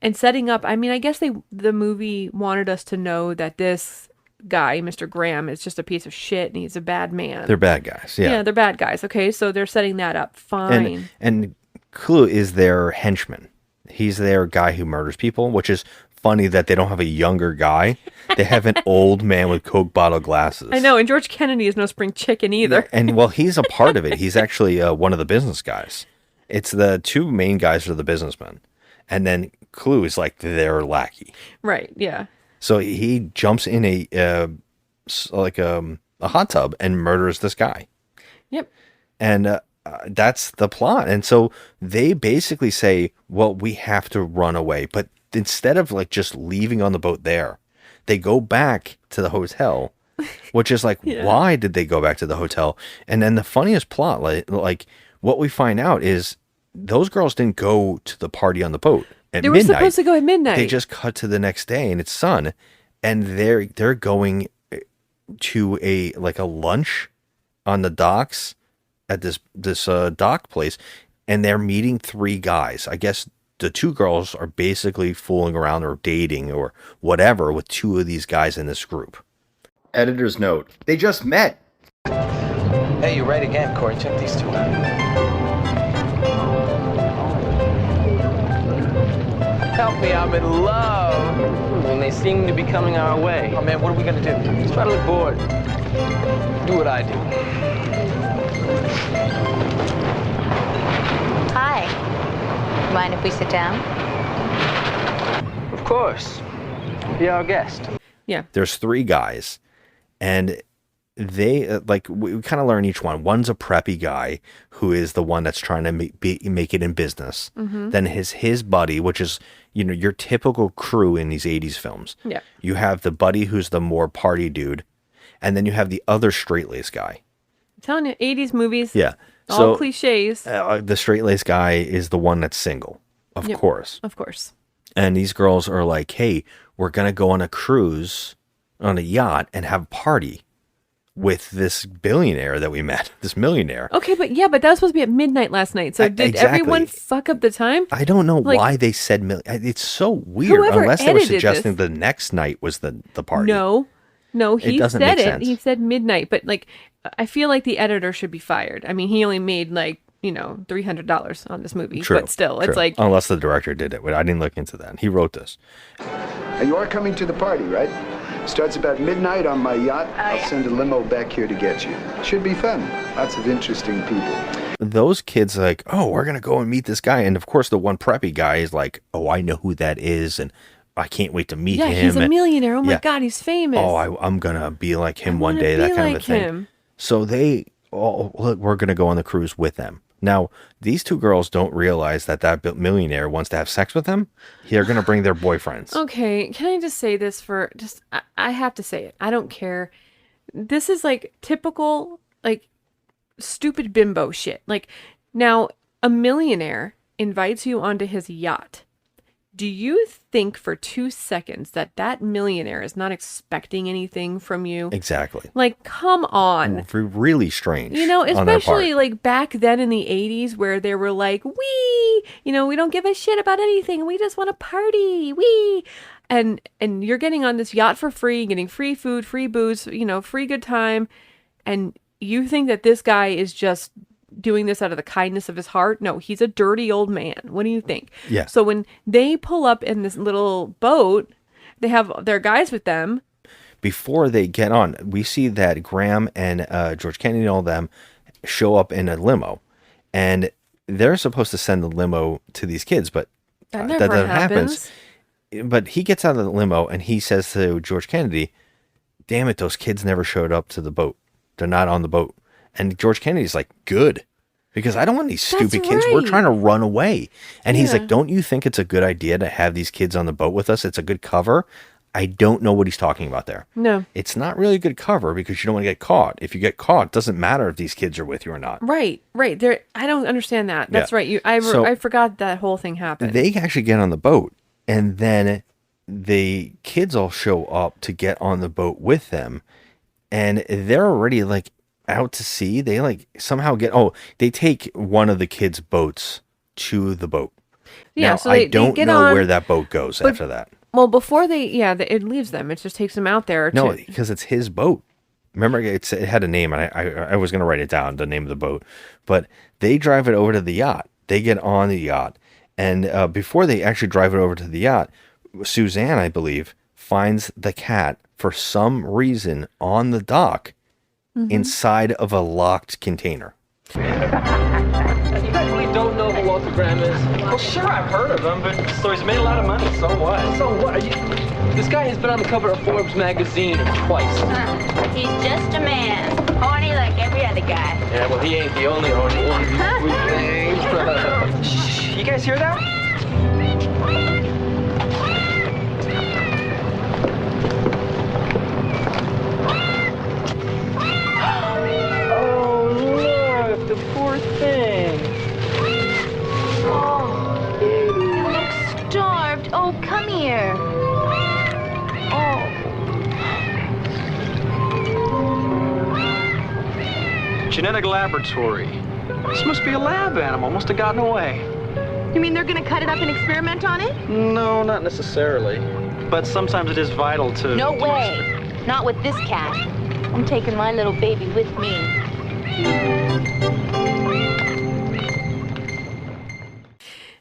and setting up? I mean, I guess the movie wanted us to know that this guy, Mr. Graham, is just a piece of shit and he's a bad man. They're bad guys. Yeah. Yeah, they're bad guys. Okay, so they're setting that up. Fine. And Clue is their henchman. He's their guy who murders people, which is funny that they don't have a younger guy. They have an old man with Coke bottle glasses. I know, and George Kennedy is no spring chicken either. And well, he's a part of it. He's actually one of the business guys. It's the 2 main guys are the businessmen. And then Clue is like their lackey. Right, yeah. So he jumps in a hot tub and murders this guy. Yep. And that's the plot. And so they basically say, well, we have to run away. But instead of like just leaving on the boat there, they go back to the hotel, which is like, Yeah. Why did they go back to the hotel? And then the funniest plot, like what we find out is those girls didn't go to the party on the boat at They were midnight. supposed to go at midnight. They just cut to the next day and it's sun, and they're going to a lunch on the docks at this dock place, and they're meeting 3 guys. I guess the 2 girls are basically fooling around or dating or whatever with 2 of these guys in this group. Editor's note: they just met. Hey, you're right again, Corey. Check these 2 out. Help me, I'm in love. And they seem to be coming our way. Oh, man, what are we gonna do? Let's try to look bored. Do what I do. Hi. Mind if we sit down? Of course. Be our guest. Yeah. There's 3 guys, and they we kind of learn each one. One's a preppy guy who is the one that's trying to make it in business. Mhm. Then his buddy, which is your typical crew in these 80s films. Yeah. You have the buddy who's the more party dude, and then you have the other straight-laced guy. I'm telling you, 80s movies. Yeah. All So cliches. the straight-laced guy is the one that's single, of Yep. course. Of course. And these girls are like, hey, we're going to go on a cruise on a yacht and have a party with this billionaire that we met, this millionaire. Okay, but that was supposed to be at midnight last night. So did exactly. everyone fuck up the time? I don't know Like, why they said it's so weird, whoever unless they were edited suggesting this- the next night was the party. No, he doesn't said make it. sense. He said midnight, but I feel like the editor should be fired. I mean, he only made $300 on this movie, True, but still, true. it's like, unless the director did it. But I didn't look into that. He wrote this. You are coming to the party, right? Starts about midnight on my yacht. I'll send a limo back here to get you. Should be fun. Lots of interesting people. Those kids are like, oh, we're gonna go and meet this guy, and of course the one preppy guy is like, oh, I know who that is, and I can't wait to meet yeah, him. he's a and, millionaire. Oh my yeah. God, he's famous. Oh, I'm gonna be like him one wanna day, be that kind of a like thing. him. So they, look, we're gonna go on the cruise with them. Now, these 2 girls don't realize that millionaire wants to have sex with them. They're gonna bring their boyfriends. Okay, can I just say this I have to say it. I don't care. This is like typical, like, stupid bimbo shit. Like, now, a millionaire invites you onto his yacht. Do you think for 2 seconds that that millionaire is not expecting anything from you? Exactly. Like, come on. Really strange. You know, on their part. especially like back then in the 80s where they were like, we don't give a shit about anything. We just want to party. And you're getting on this yacht for free, getting free food, free booze, free good time. And you think that this guy is just doing this out of the kindness of his heart? No, he's a dirty old man. What do you think? Yeah. So when they pull up in this little boat, they have their guys with them. Before they get on, we see that Graham and George Kennedy and all them show up in a limo, and they're supposed to send the limo to these kids, but That never happens. But he gets out of the limo and he says to George Kennedy, "Damn it, those kids never showed up to the boat. They're not on the boat." And George Kennedy's like, "Good. Because I don't want these stupid kids. We're trying to run away." And he's like, "Don't you think it's a good idea to have these kids on the boat with us? It's a good cover." I don't know what he's talking about there. No. It's not really a good cover because you don't want to get caught. If you get caught, it doesn't matter if these kids are with you or not. Right. There, I don't understand that. That's right. I forgot that whole thing happened. They actually get on the boat, and then the kids all show up to get on the boat with them, and they're already like out to sea. They like somehow they take one of the kids' boats to the boat. Yeah, now, so I don't get know on, where that boat goes after that. Well, before it leaves them. It just takes them out there. No, because it's his boat. Remember, it had a name, and I was going to write it down, the name of the boat. But they drive it over to the yacht. They get on the yacht. And before they actually drive it over to the yacht, Suzanne, I believe, finds the cat for some reason on the dock inside of a locked container. You guys really don't know who Walter Graham is? Well, sure, I've heard of him, so he's made a lot of money. So what? So what? This guy has been on the cover of Forbes magazine twice. He's just a man. Horny like every other guy. Yeah, well, he ain't the only horny one. We think. Shh, you guys hear that? Oh, look, the poor thing. Oh, you look starved. Oh, come here. Oh. Genetic laboratory. This must be a lab animal. Must have gotten away. You mean they're gonna cut it up and experiment on it? No, not necessarily. But sometimes it is vital to... No way. Not with this cat. I'm taking my little baby with me.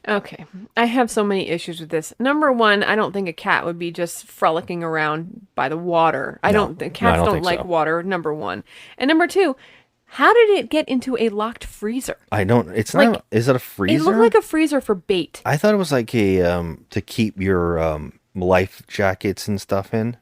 Okay, I have so many issues with this. Number one, I don't think a cat would be just frolicking around by the water. Cats don't like water, number one. And number two, how did it get into a locked freezer? It's not, is it a freezer? It looked like a freezer for bait. I thought it was like a, to keep your life jackets and stuff in.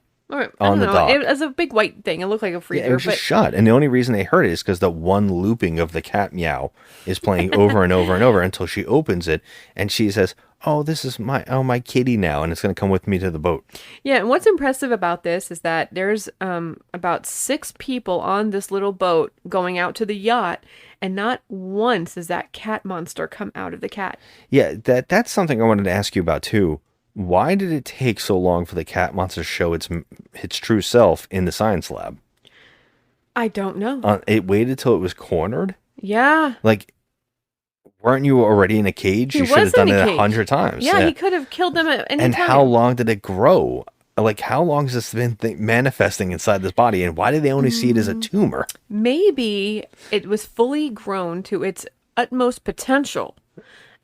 On the dock. It was a big white thing. It looked like a freezer. Yeah, it was just shut. And the only reason they heard it is because the one looping of the cat meow is playing over and over and over until she opens it and she says, "Oh, this is my kitty now, and it's going to come with me to the boat." Yeah, and what's impressive about this is that there's about 6 people on this little boat going out to the yacht, and not once does that cat monster come out of the cat. Yeah, that's something I wanted to ask you about too. Why did it take so long for the cat monster to show its true self in the science lab? I don't know. It waited till it was cornered? Yeah. Like, weren't you already in a cage? You should have done it 100 times. Yeah, he could have killed them at any and time. How long did it grow? Like, how long has this been manifesting inside this body? And why did they only see it as a tumor? Maybe it was fully grown to its utmost potential.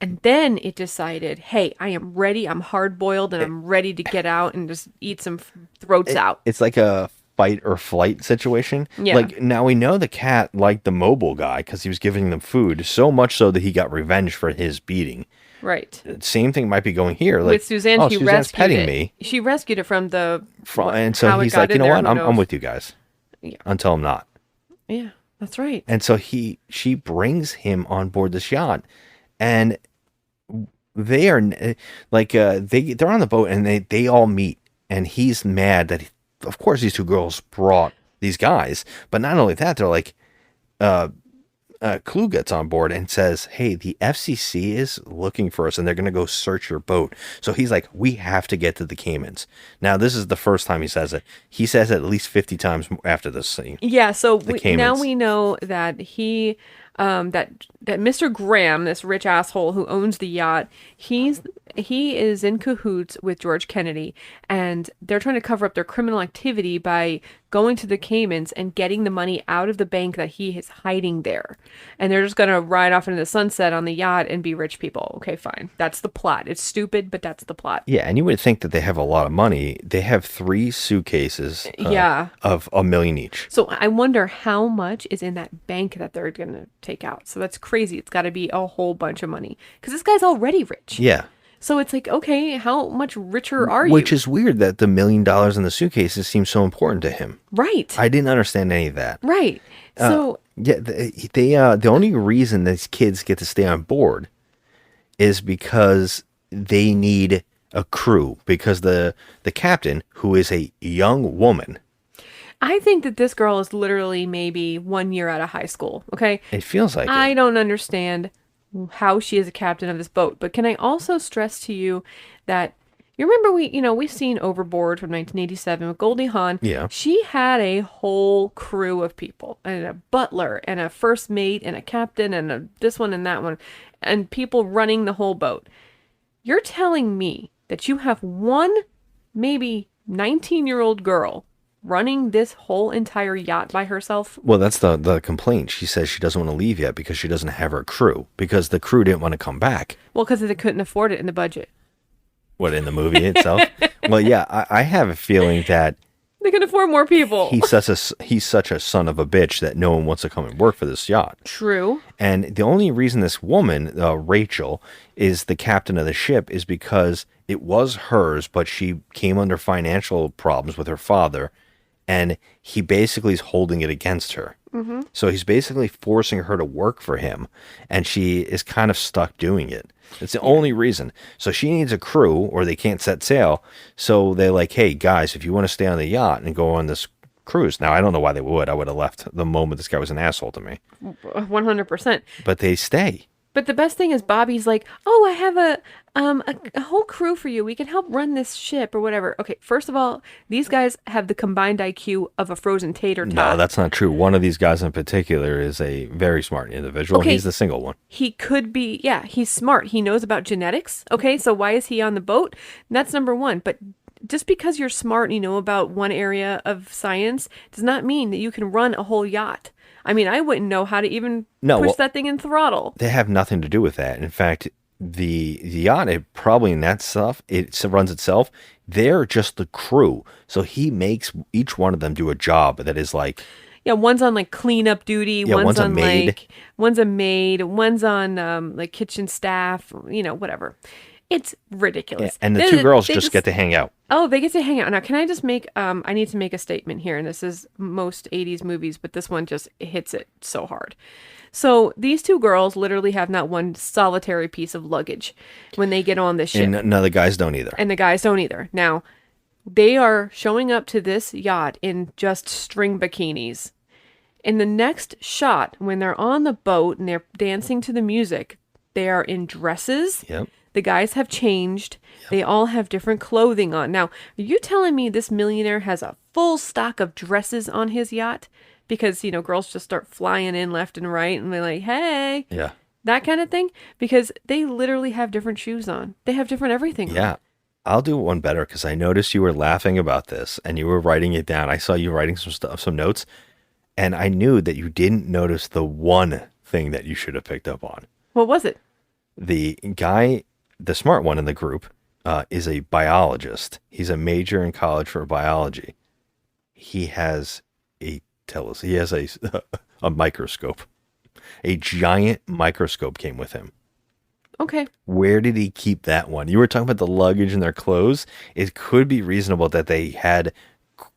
And then it decided, hey, I am ready. I'm hard-boiled and I'm ready to get out and just eat some throats out. It's like a fight or flight situation. Yeah. Like, now we know the cat liked the mobile guy because he was giving them food, so much so that he got revenge for his beating. Right. Same thing might be going here. Like, with Suzanne, she Suzanne's rescued petting it. me. She rescued it from the... And so he's like, you know what? I'm with you guys. Yeah. Until I'm not. Yeah, that's right. And so she brings him on board this yacht. And they are like they're on the boat and they all meet, and he's mad that of course these 2 girls brought these guys. But not only that, they're like, Clue gets on board and says, hey, the FCC is looking for us and they're going to go search your boat. So he's like, we have to get to the Caymans. Now, this is the first time he says it. He says it at least 50 times after this scene. Yeah, so The now Caymans. we know that he, that Mr. Graham, this rich asshole who owns the yacht, he is in cahoots with George Kennedy, and they're trying to cover up their criminal activity by going to the Caymans and getting the money out of the bank that he is hiding there. And they're just going to ride off into the sunset on the yacht and be rich people. Okay, fine. That's the plot. It's stupid, but that's the plot. Yeah, and you would think that they have a lot of money. They have 3 suitcases of $1 million each. So I wonder how much is in that bank that they're going to take out. So that's crazy. It's got to be a whole bunch of money because this guy's already rich. Yeah. So it's like, okay, how much richer are you? Which is weird that the $1 million in the suitcases seems so important to him. Right. I didn't understand any of that. Right. So yeah, the only reason these kids get to stay on board is because they need a crew, because the captain, who is a young woman. I think that this girl is literally maybe 1 year out of high school. Okay. It feels like I it. don't understand how she is a captain of this boat, but can I also stress to you that you remember we've seen Overboard from 1987 with Goldie Hawn. Yeah. She had a whole crew of people and a butler and a first mate and a captain and this one and that one and people running the whole boat. You're telling me that you have one maybe 19-year-old girl running this whole entire yacht by herself? Well, that's the complaint. She says she doesn't want to leave yet because she doesn't have her crew, because the crew didn't want to come back. Well, because they couldn't afford it in the budget. What, in the movie itself? Well, yeah, I have a feeling that They can afford more people. he's such a son of a bitch that no one wants to come and work for this yacht. True. And the only reason this woman, Rachel, is the captain of the ship is because it was hers, but she came under financial problems with her father, and he basically is holding it against her. Mm-hmm. So he's basically forcing her to work for him, and she is kind of stuck doing it. It's the only reason. So she needs a crew, or they can't set sail. So they're like, hey, guys, if you want to stay on the yacht and go on this cruise. Now, I don't know why they would. I would have left the moment this guy was an asshole to me. 100%. But they stay. But the best thing is Bobby's like, oh, I have a whole crew for you. We can help run this ship or whatever. Okay, first of all, these guys have the combined IQ of a frozen tater tot. No, that's not true. One of these guys in particular is a very smart individual. Okay. He's the single one. He could be, yeah, he's smart. He knows about genetics. Okay, so why is he on the boat? That's number one. But just because you're smart and you know about one area of science does not mean that you can run a whole yacht. I mean, I wouldn't know how to even push that thing in throttle. They have nothing to do with that. In fact, the yacht, probably in that stuff, it runs itself. They're just the crew. So he makes each one of them do a job that is like... Yeah, one's on like cleanup duty. Yeah, one's a on maid. like... One's a maid. One's on like kitchen staff, whatever. It's ridiculous. Yeah, and the two girls just get to hang out. Oh, they get to hang out. Now, can I just make, I need to make a statement here, and this is most 80s movies, but this one just hits it so hard. So these two girls literally have not one solitary piece of luggage when they get on this ship. And no, the guys don't either. And the guys don't either. Now, they are showing up to this yacht in just string bikinis. In the next shot, when they're on the boat and they're dancing to the music, they are in dresses. Yep. The guys have changed. Yep. They all have different clothing on. Now, are you telling me this millionaire has a full stock of dresses on his yacht? Because, girls just start flying in left and right and they're like, hey. Yeah. That kind of thing. Because they literally have different shoes on. They have different everything on. Yeah. I'll do one better because I noticed you were laughing about this and you were writing it down. I saw you writing some notes, and I knew that you didn't notice the one thing that you should have picked up on. What was it? The guy... The smart one in the group is a biologist. He's a major in college for biology. He has a microscope. A giant microscope came with him. Okay. Where did he keep that one? You were talking about the luggage and their clothes. It could be reasonable that they had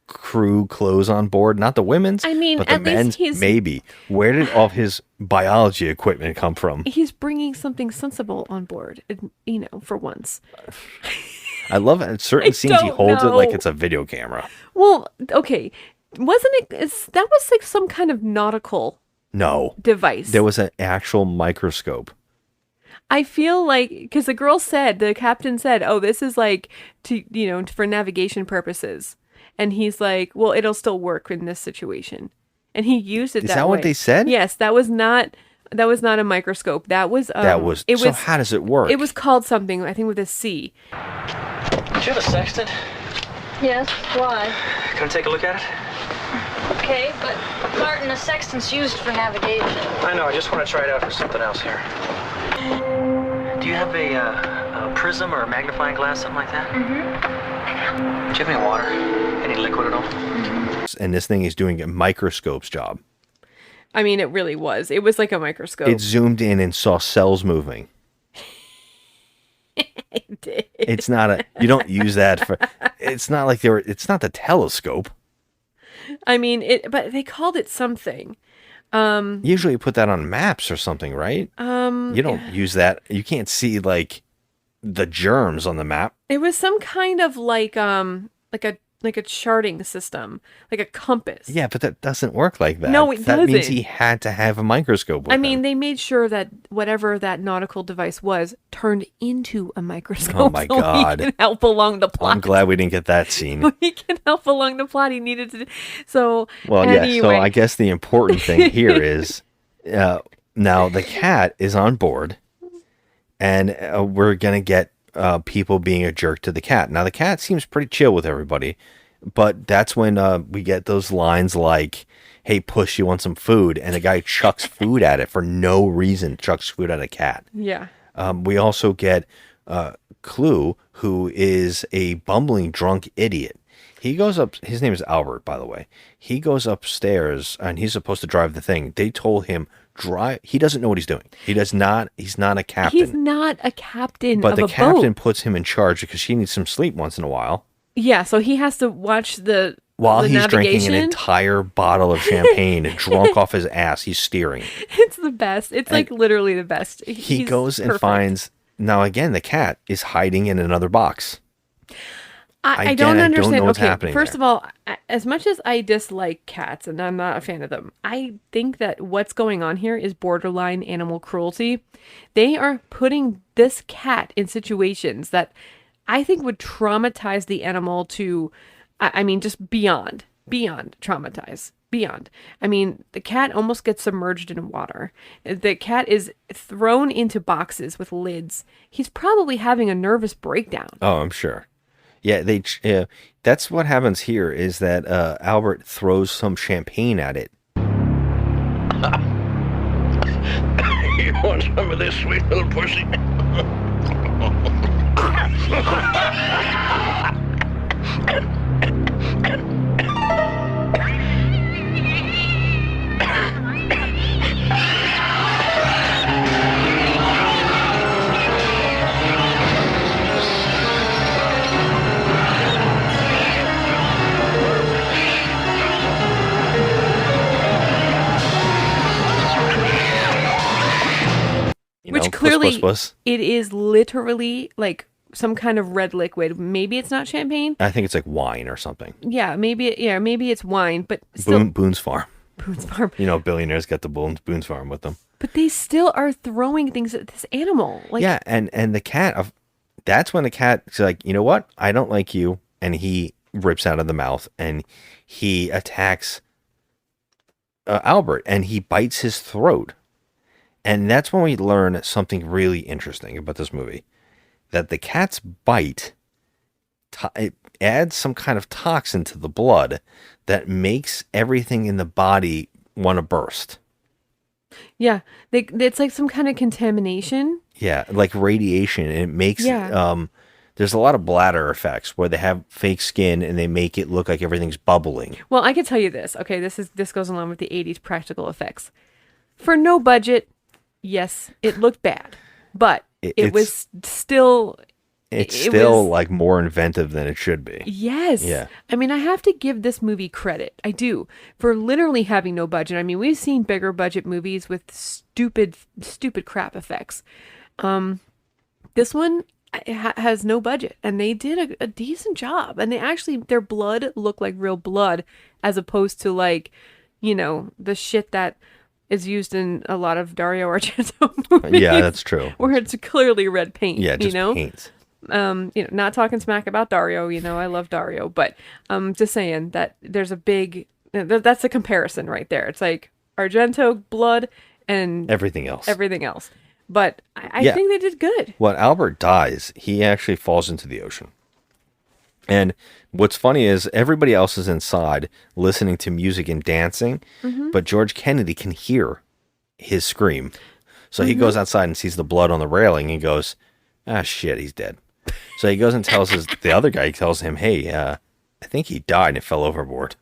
crew clothes on board, not the women's, I mean, but the at men's. least Maybe. Where did all his biology equipment come from? He's bringing something sensible on board, for once. I love it. At certain scenes, he holds it like it's a video camera. Well, okay. Wasn't it? That was like some kind of nautical No. device. There was an actual microscope. I feel like, because the captain said, oh, this is like for navigation purposes. And he's like, well, it'll still work in this situation. And he used it Is that that way. what they said? Yes, that was not a microscope. That was So how does it work? It was called something, I think with a C. Do you have a sextant? Yes, why? Can I take a look at it? Okay, but Martin, a sextant's used for navigation. I know, I just want to try it out for something else here. Do you have a prism or a magnifying glass, something like that? Mm-hmm. Do you have any water? Any liquid at all? Mm-hmm. And this thing is doing a microscope's job. I mean, it really was. It was like a microscope. It zoomed in and saw cells moving. It did. It's not you don't use that for, it's not like it's not the telescope. I mean, but they called it something. Usually you put that on maps or something, right? You don't use that. You can't see like the germs on the map. It was some kind of like a charting system, like a compass. Yeah, but that doesn't work like that. No, it doesn't. That means he had to have a microscope with him. They made sure that whatever that nautical device was turned into a microscope. Oh my God. He can help along the plot. I'm glad we didn't get that scene. He can help along the plot. He needed to. So Well, anyway. yeah. So I guess the important thing here is now the cat is on board, and we're gonna get people being a jerk to the cat. Now the cat seems pretty chill with everybody, but that's when we get those lines like, "Hey, puss, you want some food?" And the guy chucks food at it for no reason. Chucks food at a cat. Yeah. We also get Clue, who is a bumbling drunk idiot. He goes up. His name is Albert, by the way. He goes upstairs, and he's supposed to drive the thing. They told him drive. He doesn't know what he's doing. He does not. He's not a captain. He's not a captain. But of the a captain boat. puts him in charge because she needs some sleep once in a while. Yeah, so he has to watch While the he's drinking an navigation. entire bottle of champagne, drunk off his ass, he's steering. It's the best. It's like literally the best. He He's goes and perfect. finds. Now again, the cat is hiding in another box. I don't understand. know what's Okay, happening first there. of all, as much as I dislike cats and I'm not a fan of them, I think that what's going on here is borderline animal cruelty. They are putting this cat in situations that I think would traumatize the animal to, I mean, just beyond traumatize. Beyond. I mean, the cat almost gets submerged in water. The cat is thrown into boxes with lids. He's probably having a nervous breakdown. Oh, I'm sure. Yeah, that's what happens here is that Albert throws some champagne at it. You want some of this sweet little pussy? Which clearly it is literally like some kind of red liquid. Maybe it's not champagne. I think it's like wine or something. Yeah, maybe it's wine, but still Boone's Farm. Boone's Farm. You know, billionaires got the Boone's Farm with them. But they still are throwing things at this animal. Like, yeah, and the cat, that's when the cat's like, you know what? I don't like you. And he rips out of the mouth and he attacks Albert and he bites his throat. And that's when we learn something really interesting about this movie. That the cat's bite it adds some kind of toxin to the blood that makes everything in the body want to burst. Yeah, it's like some kind of contamination. Yeah, like radiation. And it makes, there's a lot of bladder effects where they have fake skin and they make it look like everything's bubbling. Well, I can tell you this. Okay, this goes along with the 80s practical effects. For no budget, yes, it looked bad, but it was still... It's still like more inventive than it should be. Yes. Yeah. I mean, I have to give this movie credit. I do. For literally having no budget. I mean, we've seen bigger budget movies with stupid crap effects. This one has no budget, and they did a decent job, and they actually their blood looked like real blood as opposed to like, the shit that is used in a lot of Dario Argento movies. Yeah, that's true. Where it's clearly red paint. Yeah, just paint. Not talking smack about Dario, I love Dario, but just saying that there's a big that's a comparison right there. It's like Argento blood and Everything else. But I think they did good. When Albert dies, he actually falls into the ocean. And what's funny is everybody else is inside listening to music and dancing, but George Kennedy can hear his scream. So he goes outside and sees the blood on the railing and goes, ah, shit, he's dead. So he goes and tells the other guy, he tells him, hey, I think he died and fell overboard.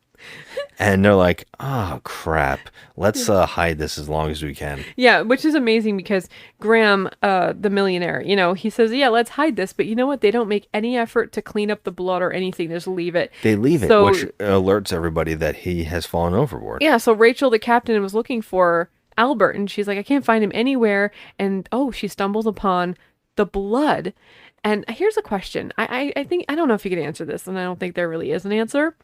And they're like, oh, crap. Let's hide this as long as we can. Yeah, which is amazing because Graham, the millionaire, he says, yeah, let's hide this. But you know what? They don't make any effort to clean up the blood or anything. They just leave it. They leave it, which alerts everybody that he has fallen overboard. Yeah, so Rachel, the captain, was looking for Albert, and she's like, I can't find him anywhere. And, she stumbles upon the blood. And here's a question. I think, I don't know if you can answer this, and I don't think there really is an answer.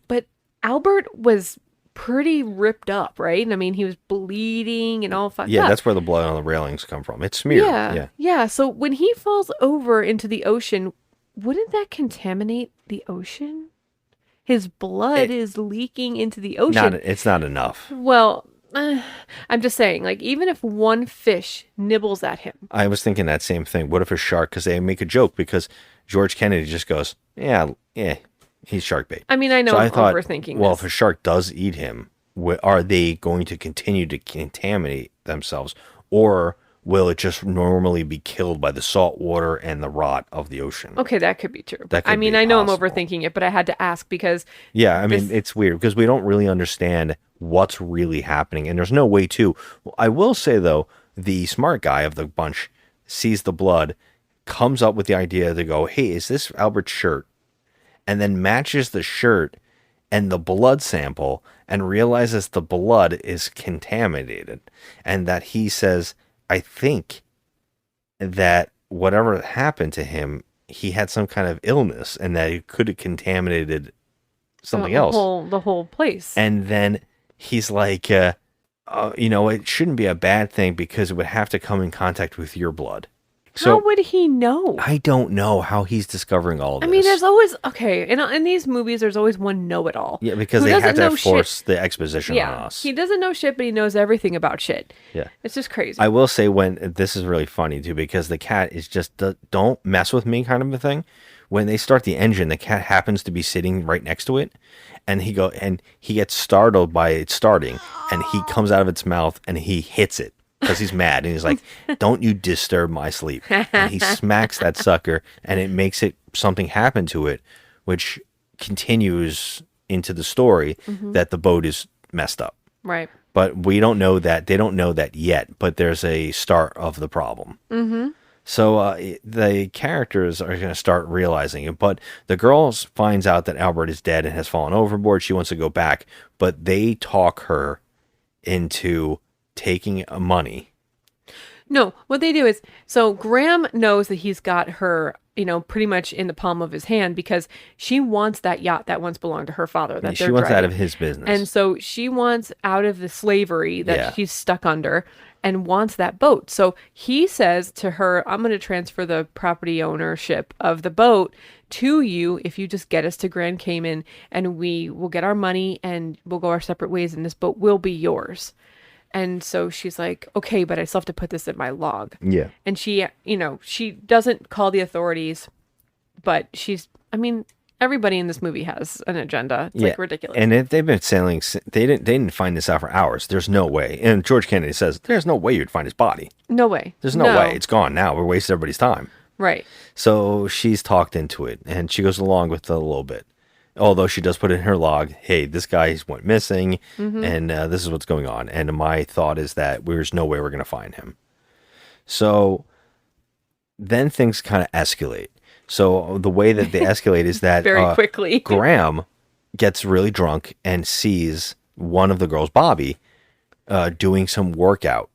But Albert was pretty ripped up, right? And I mean, he was bleeding and all fucked up. Yeah, that's where the blood on the railings come from. It's smeared. Yeah. So when he falls over into the ocean, wouldn't that contaminate the ocean? His blood is leaking into the ocean. It's not enough. Well, I'm just saying, like, even if one fish nibbles at him. I was thinking that same thing. What if a shark? Because they make a joke because George Kennedy just goes, yeah. He's shark bait. I mean, I know I'm overthinking well, this. if a shark does eat him, are they going to continue to contaminate themselves? Or will it just normally be killed by the salt water and the rot of the ocean? Okay, that could be true. I know I'm overthinking it, but I had to ask because... Yeah, I mean, it's weird because we don't really understand what's really happening. And there's no way to... I will say, though, the smart guy of the bunch sees the blood, comes up with the idea to go, hey, is this Albert's shirt? And then matches the shirt and the blood sample and realizes the blood is contaminated. And that he says, I think that whatever happened to him, he had some kind of illness and that he could have contaminated something else. The whole place. And then he's like, it shouldn't be a bad thing because it would have to come in contact with your blood. How would he know? I don't know how he's discovering all of this. I mean, there's always, in these movies, there's always one know-it-all. Yeah, because they have to force the exposition on us. He doesn't know shit, but he knows everything about shit. Yeah. It's just crazy. I will say this is really funny, too, because the cat is just, don't mess with me kind of a thing. When they start the engine, the cat happens to be sitting right next to it, and he gets startled by it starting, and he comes out of its mouth, and he hits it. Because he's mad and he's like, don't you disturb my sleep. And he smacks that sucker and it makes something happen to it, which continues into the story that the boat is messed up. Right. But we don't know that. They don't know that yet, but there's a start of the problem. Mm-hmm. So the characters are going to start realizing it. But the girl finds out that Albert is dead and has fallen overboard. She wants to go back, but they talk her into taking money. No, what they do is, so Graham knows that he's got her, pretty much in the palm of his hand because she wants that yacht that once belonged to her father. That she wants out of his business. And so she wants out of the slavery that she's stuck under and wants that boat. So he says to her, I'm going to transfer the property ownership of the boat to you if you just get us to Grand Cayman and we will get our money and we'll go our separate ways and this boat will be yours. And so she's like, okay, but I still have to put this in my log. Yeah. And she, she doesn't call the authorities, but everybody in this movie has an agenda. It's like ridiculous. And if they've been sailing, they didn't find this out for hours. There's no way. And George Kennedy says, there's no way you'd find his body. No way. There's no way. It's gone now. We're wasting everybody's time. Right. So she's talked into it and she goes along with it a little bit. Although she does put in her log, hey, this guy went missing, and this is what's going on. And my thought is that there's no way we're going to find him. So then things kind of escalate. So the way that they escalate is that very quickly, Graham gets really drunk and sees one of the girls, Bobby, doing some workout.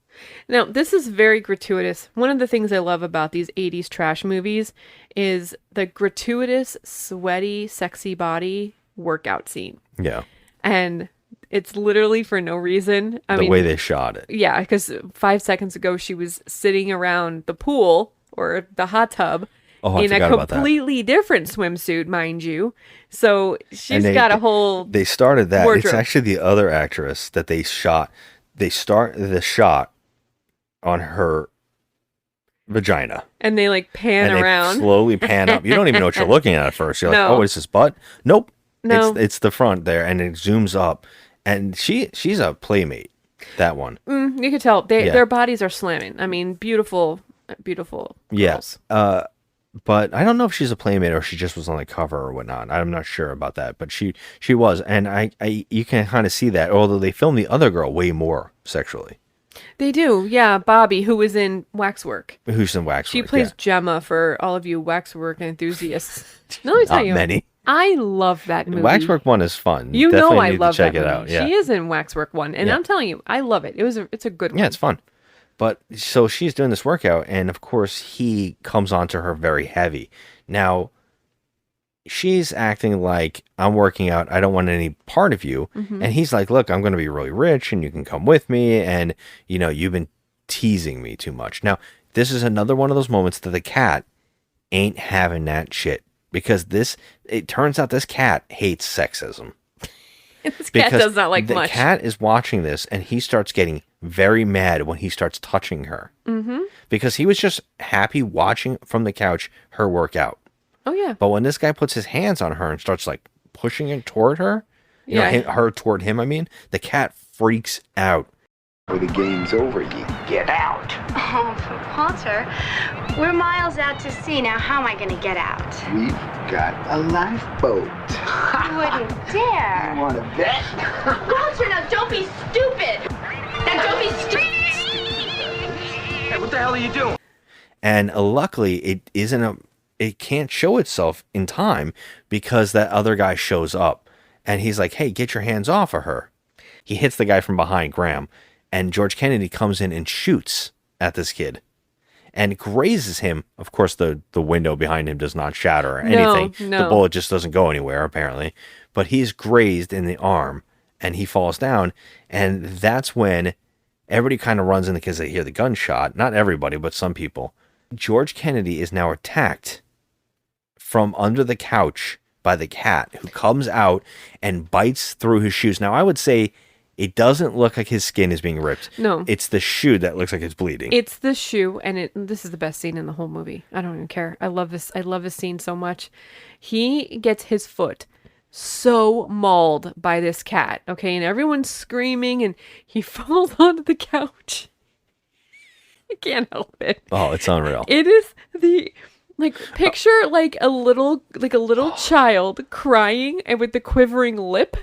Now, this is very gratuitous. One of the things I love about these 80s trash movies is the gratuitous, sweaty, sexy body workout scene. Yeah. And it's literally for no reason. I mean, the way they shot it. Yeah, because 5 seconds ago she was sitting around the pool or the hot tub in a completely different swimsuit, mind you. So she's got a whole They started that. wardrobe. It's actually the other actress that they shot. They start the shot on her vagina. And they like pan and around. They slowly pan up. You don't even know what you're looking at first. You're No. like, oh, is this butt? Nope. No. It's the front there, and it zooms up. And she's a playmate, that one. You could tell their bodies are slamming. I mean, beautiful girls. Yes. But I don't know if she's a playmate or she just was on the cover or whatnot. I'm not sure about that, but she was, and I you can kind of see that. Although they filmed the other girl way more sexually. They do, yeah. Bobby, who was in Waxwork. Who's in Waxwork? She plays Gemma for all of you Waxwork enthusiasts. No, let me tell Not you, many. I love that movie. Waxwork 1 is fun. You Definitely know I need love to check that it movie. out. Yeah. She is in Waxwork 1, and Yeah. I'm telling you, I love it. It's a good one. Yeah, it's fun. But so she's doing this workout, and of course he comes onto her very heavy. Now, she's acting like, I'm working out, I don't want any part of you. Mhm. And he's like, look, I'm going to be really rich, and you can come with me, and, you know, you've been teasing me too much. Now, this is another one of those moments that the cat ain't having that shit. Because it turns out this cat hates sexism. This cat does not like the much. The cat is watching this, and he starts getting very mad when he starts touching her. Mm-hmm. Because he was just happy watching from the couch her work out. Oh, yeah. But when this guy puts his hands on her and starts like pushing it toward her, you know, her toward him, I mean, the cat freaks out. When the game's over, you get out. Oh, Walter, we're miles out to sea. Now, how am I going to get out? We've got a lifeboat. You wouldn't dare. You want to bet? Walter, now don't be stupid. Now don't be stupid. Hey, what the hell are you doing? And luckily, it can't show itself in time because that other guy shows up. And he's like, hey, get your hands off of her. He hits the guy from behind, Graham. And George Kennedy comes in and shoots at this kid and grazes him. Of course, the window behind him does not shatter or anything. No. The bullet just doesn't go anywhere, apparently. But he's grazed in the arm and he falls down. And that's when everybody kind of runs in because they hear the gunshot. Not everybody, but some people. George Kennedy is now attacked from under the couch by the cat, who comes out and bites through his shoes. Now, I would say it doesn't look like his skin is being ripped. No. It's the shoe that looks like it's bleeding. It's the shoe, and this is the best scene in the whole movie. I don't even care. I love this. I love this scene so much. He gets his foot so mauled by this cat, okay? And everyone's screaming, and he falls onto the couch. I can't help it. Oh, it's unreal. It is picture like a little child crying and with the quivering lip.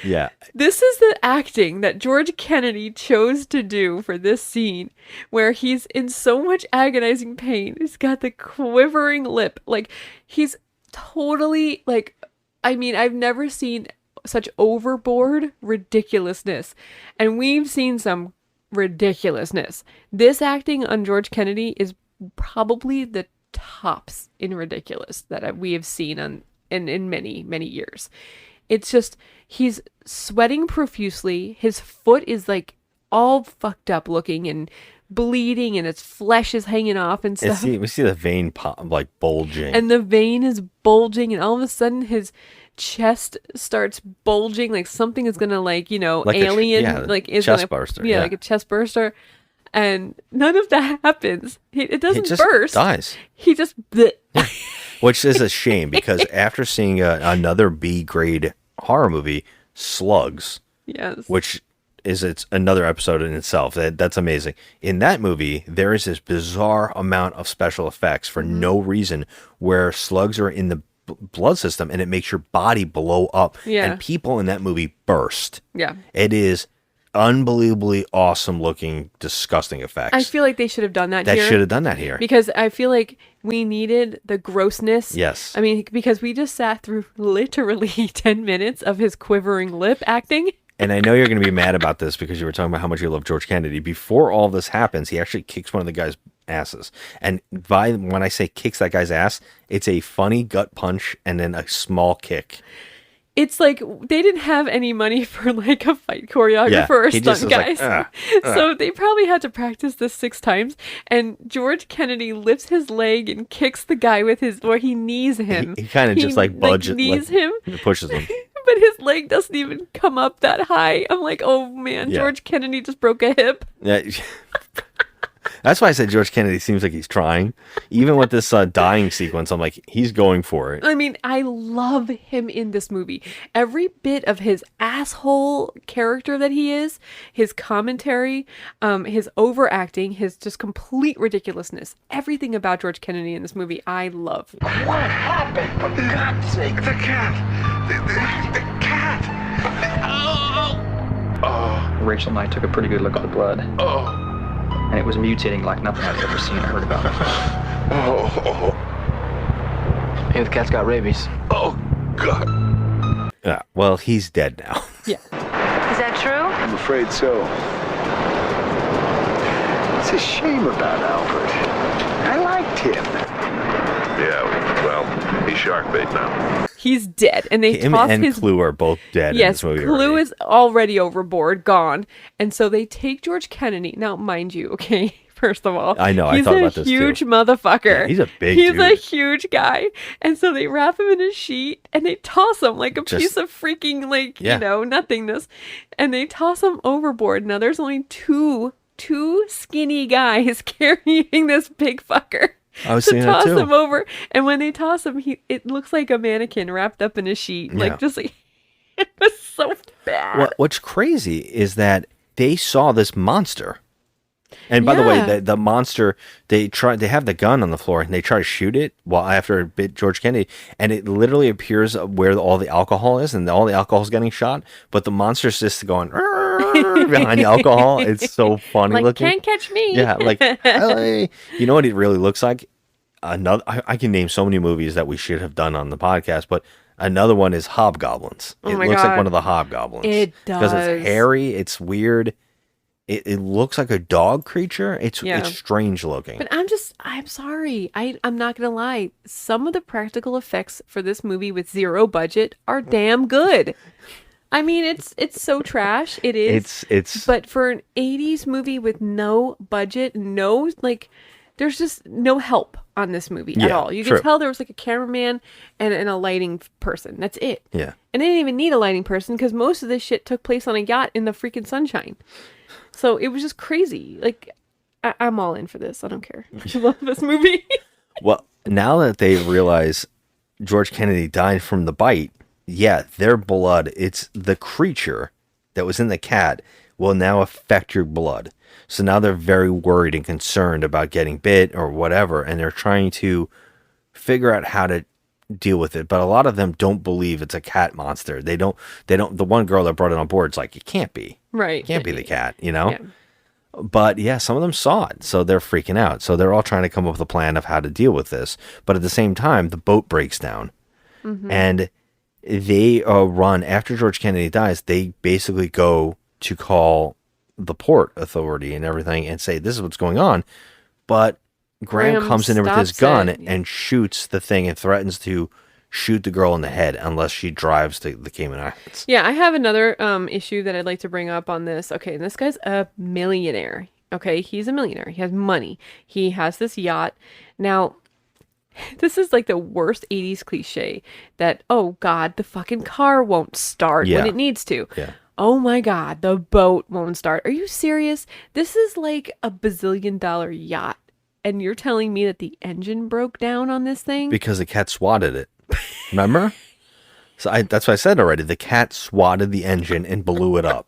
Yeah. This is the acting that George Kennedy chose to do for this scene where he's in so much agonizing pain. He's got the quivering lip. Like, he's totally I've never seen such overboard ridiculousness. And we've seen some ridiculousness. This acting on George Kennedy is probably the tops in ridiculous that we have seen in many, many years. It's just, he's sweating profusely. His foot is like all fucked up looking and bleeding, and its flesh is hanging off and stuff. We see the vein pop, like bulging. And the vein is bulging, and all of a sudden his chest starts bulging like something is gonna alien chest burster. Yeah, like a chest burster. And none of that happens. It doesn't just burst. Dies. He just Which is a shame because after seeing another B-grade horror movie, Slugs, yes, which is another episode in itself. That's amazing. In that movie, there is this bizarre amount of special effects for no reason, where slugs are in the blood system and it makes your body blow up. Yeah. And people in that movie burst. Yeah. It is unbelievably awesome looking, disgusting effects. I feel like they should have done that here. They should have done that here. Because I feel like we needed the grossness. Yes. I mean, because we just sat through literally 10 minutes of his quivering lip acting. And I know you're going to be mad about this because you were talking about how much you love George Kennedy. Before all this happens, he actually kicks one of the guy's asses. And when I say kicks that guy's ass, it's a funny gut punch and then a small kick. It's like they didn't have any money for like a fight choreographer or stunt guys. So they probably had to practice this 6 times. And George Kennedy lifts his leg and kicks the guy with where he knees him. He kind of just like budges, knees him. Pushes him. But his leg doesn't even come up that high. I'm like, oh man, George Kennedy just broke a hip. Yeah. That's why I said George Kennedy seems like he's trying. Even with this dying sequence, I'm like, he's going for it. I mean, I love him in this movie. Every bit of his asshole character that he is, his commentary, his overacting, his just complete ridiculousness. Everything about George Kennedy in this movie, I love. What happened? For God's sake. The cat. The cat. Oh. Rachel and I took a pretty good look at the blood. Oh. And it was mutating like nothing I'd ever seen or heard about. Oh. Maybe the cat's got rabies. Oh, God. Yeah, well, he's dead now. Yeah. Is that true? I'm afraid so. It's a shame about Albert. I liked him. Yeah, well, he's shark bait now. He's dead, and they Him toss and his. Clue are both dead. Yes, in this movie Clue already. is already overboard, gone, and so they take George Kennedy. Now, mind you, okay. First of all, I know. I thought about this too. He's a huge motherfucker. Yeah, he's a big He's dude. a huge guy, and so they wrap him in a sheet and they toss him like a piece of freaking nothingness, and they toss him overboard. Now, there's only two skinny guys carrying this big fucker. I was to seeing that toss too. him over, and when they toss him, it looks like a mannequin wrapped up in a sheet, like just like it was so bad. What's crazy is that they saw this monster, and by the way, the monster they have the gun on the floor and they try to shoot it after it bit George Kennedy, and it literally appears where all the alcohol is, and all the alcohol is getting shot, but the monster's just going behind the alcohol. It's so funny like, looking. Can't catch me. Yeah, like you know what it really looks like. Another, I can name so many movies that we should have done on the podcast, but another one is Hobgoblins. Oh it my looks God. like one of the Hobgoblins. It does. Because it's hairy, it's weird. It looks like a dog creature. It's strange looking. But I'm sorry. I'm not going to lie. Some of the practical effects for this movie with zero budget are damn good. I mean, it's so trash. It is. It's But for an 80s movie with no budget, there's just no help on this movie at all. You can tell there was like a cameraman and a lighting person. That's it. Yeah. And they didn't even need a lighting person because most of this shit took place on a yacht in the freaking sunshine. So it was just crazy. Like, I'm all in for this. I don't care. I love this movie. Well, now that they realize George Kennedy died from the bite, their blood, it's the creature that was in the cat will now affect your blood. So now they're very worried and concerned about getting bit or whatever, and they're trying to figure out how to deal with it. But a lot of them don't believe it's a cat monster. They don't. The one girl that brought it on board is like, it can't be. Right. It can't be the cat, you know? Yeah. But some of them saw it, so they're freaking out. So they're all trying to come up with a plan of how to deal with this. But at the same time, the boat breaks down. Mm-hmm. And they run, after George Kennedy dies, they basically go to call the port authority and everything and say, this is what's going on. But Graham comes in there with his gun and shoots the thing and threatens to shoot the girl in the head unless she drives to the Cayman Islands. Yeah, I have another issue that I'd like to bring up on this. Okay, and this guy's a millionaire. Okay, he's a millionaire. He has money. He has this yacht. Now, this is like the worst 80s cliche that, oh God, the fucking car won't start when it needs to. Yeah. Oh my God, the boat won't start. Are you serious? This is like a bazillion-dollar yacht. And you're telling me that the engine broke down on this thing? Because the cat swatted it. Remember? So that's what I said already. The cat swatted the engine and blew it up.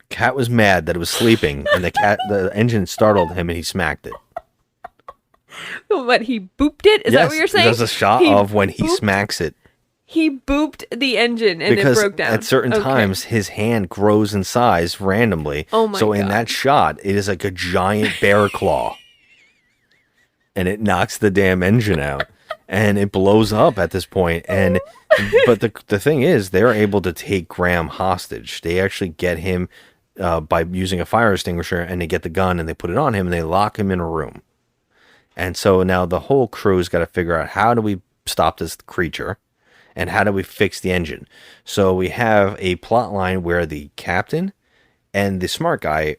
Cat was mad that it was sleeping, and the engine startled him, and he smacked it. What, he booped it? Is that what you're saying? There's a shot of when he smacks it. He booped the engine and because it broke down. At certain times, his hand grows in size randomly. Oh my So God. in that shot, it is like a giant bear claw. And it knocks the damn engine out. And it blows up at this point. And But the thing is, they're able to take Graham hostage. They actually get him by using a fire extinguisher, and they get the gun and they put it on him and they lock him in a room. And so now the whole crew's got to figure out, how do we stop this creature and how do we fix the engine? So we have a plot line where the captain and the smart guy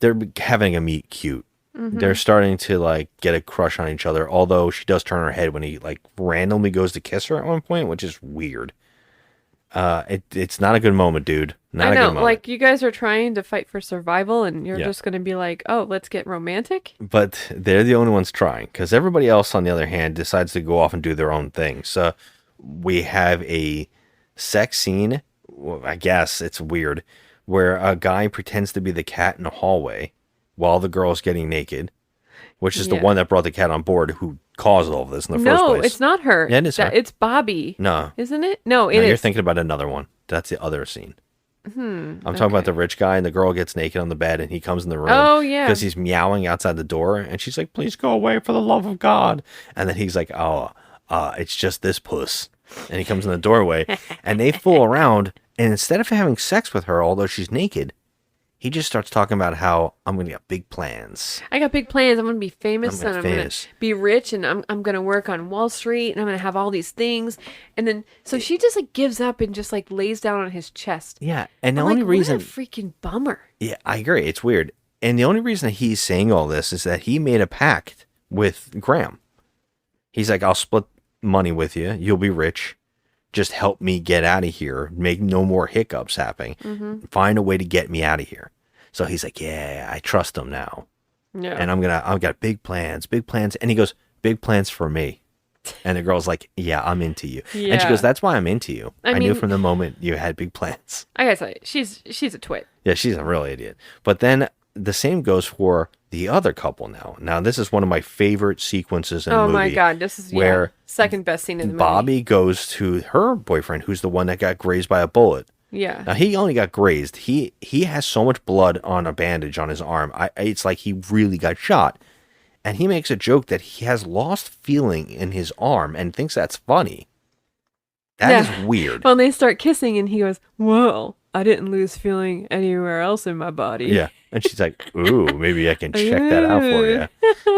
they're having a meet cute. They're starting to like get a crush on each other, although she does turn her head when he like randomly goes to kiss her at one point, which is weird. It's not a good moment, dude. Not I a know, good moment. like you guys are trying to fight for survival, and you're just going to be like, "Oh, let's get romantic." But they're the only ones trying, because everybody else, on the other hand, decides to go off and do their own thing. So we have a sex scene. Well, I guess it's weird, where a guy pretends to be the cat in a hallway while the girl's getting naked, which is the one that brought the cat on board, who caused all of this in the first place. No, it's not her. Yeah, it is her. It's Bobby. No. Isn't it? No, it No, is. you're thinking about another one. That's the other scene. I'm talking about the rich guy, and the girl gets naked on the bed, and he comes in the room. Oh, yeah. Because he's meowing outside the door, and she's like, "Please go away for the love of God." And then he's like, it's just this puss. And he comes in the doorway, and they fool around, and instead of having sex with her, although she's naked, he just starts talking about how, "I'm going to get big plans. I got big plans. I'm going to be famous, and I'm going famous. to be rich, and I'm going to work on Wall Street, and I'm going to have all these things." And then, so she just like gives up and just like lays down on his chest. Yeah, and the I'm only like, reason... what a freaking bummer. Yeah, I agree. It's weird. And the only reason that he's saying all this is that he made a pact with Graham. He's like, "I'll split money with you. You'll be rich. Just help me get out of here. Make no more hiccups happening. Find a way to get me out of here." So he's like, "Yeah, I trust him now. Yeah. And I've got big plans. And he goes, "Big plans for me." And the girl's like, "Yeah, I'm into you." And she Yeah. goes, "That's why I'm into you. I I knew mean- from the moment you had big plans." I gotta say, she's a twit. Yeah, she's a real idiot. But then the same goes for the other couple now. Now, this is one of my favorite sequences in the movie. Oh my god, this is where second best scene in the movie. Bobby goes to her boyfriend, who's the one that got grazed by a bullet. Yeah. Now, he only got grazed. He has so much blood on a bandage on his arm. It's like he really got shot. And he makes a joke that he has lost feeling in his arm and thinks that's funny. That is weird. Well, they start kissing, and he goes, "Whoa, I didn't lose feeling anywhere else in my body." Yeah. And she's like, "Ooh, maybe I can check that out for you."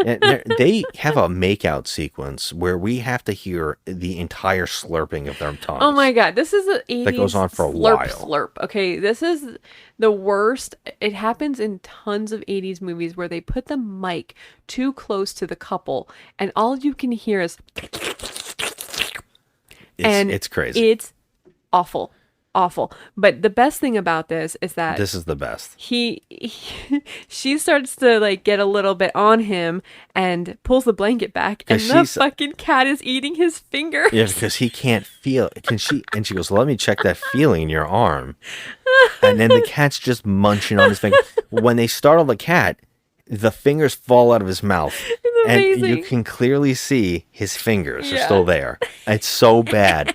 And they have a makeout sequence where we have to hear the entire slurping of their tongues. Oh my god, this is an 80s That goes on for a slurp while. slurp. Okay, this is the worst. It happens in tons of 80s movies where they put the mic too close to the couple, and all you can hear is It's crazy. It's awful. Awful. But the best thing about this is that This is the best. she starts to like get a little bit on him and pulls the blanket back, and 'Cause the she's- fucking cat is eating his finger. Yeah, because he can't feel. And she goes, "Let me check that feeling in your arm." And then the cat's just munching on his finger. When they startle the cat, the fingers fall out of his mouth. And amazing. you can clearly see his fingers are Yeah. still there. It's so bad.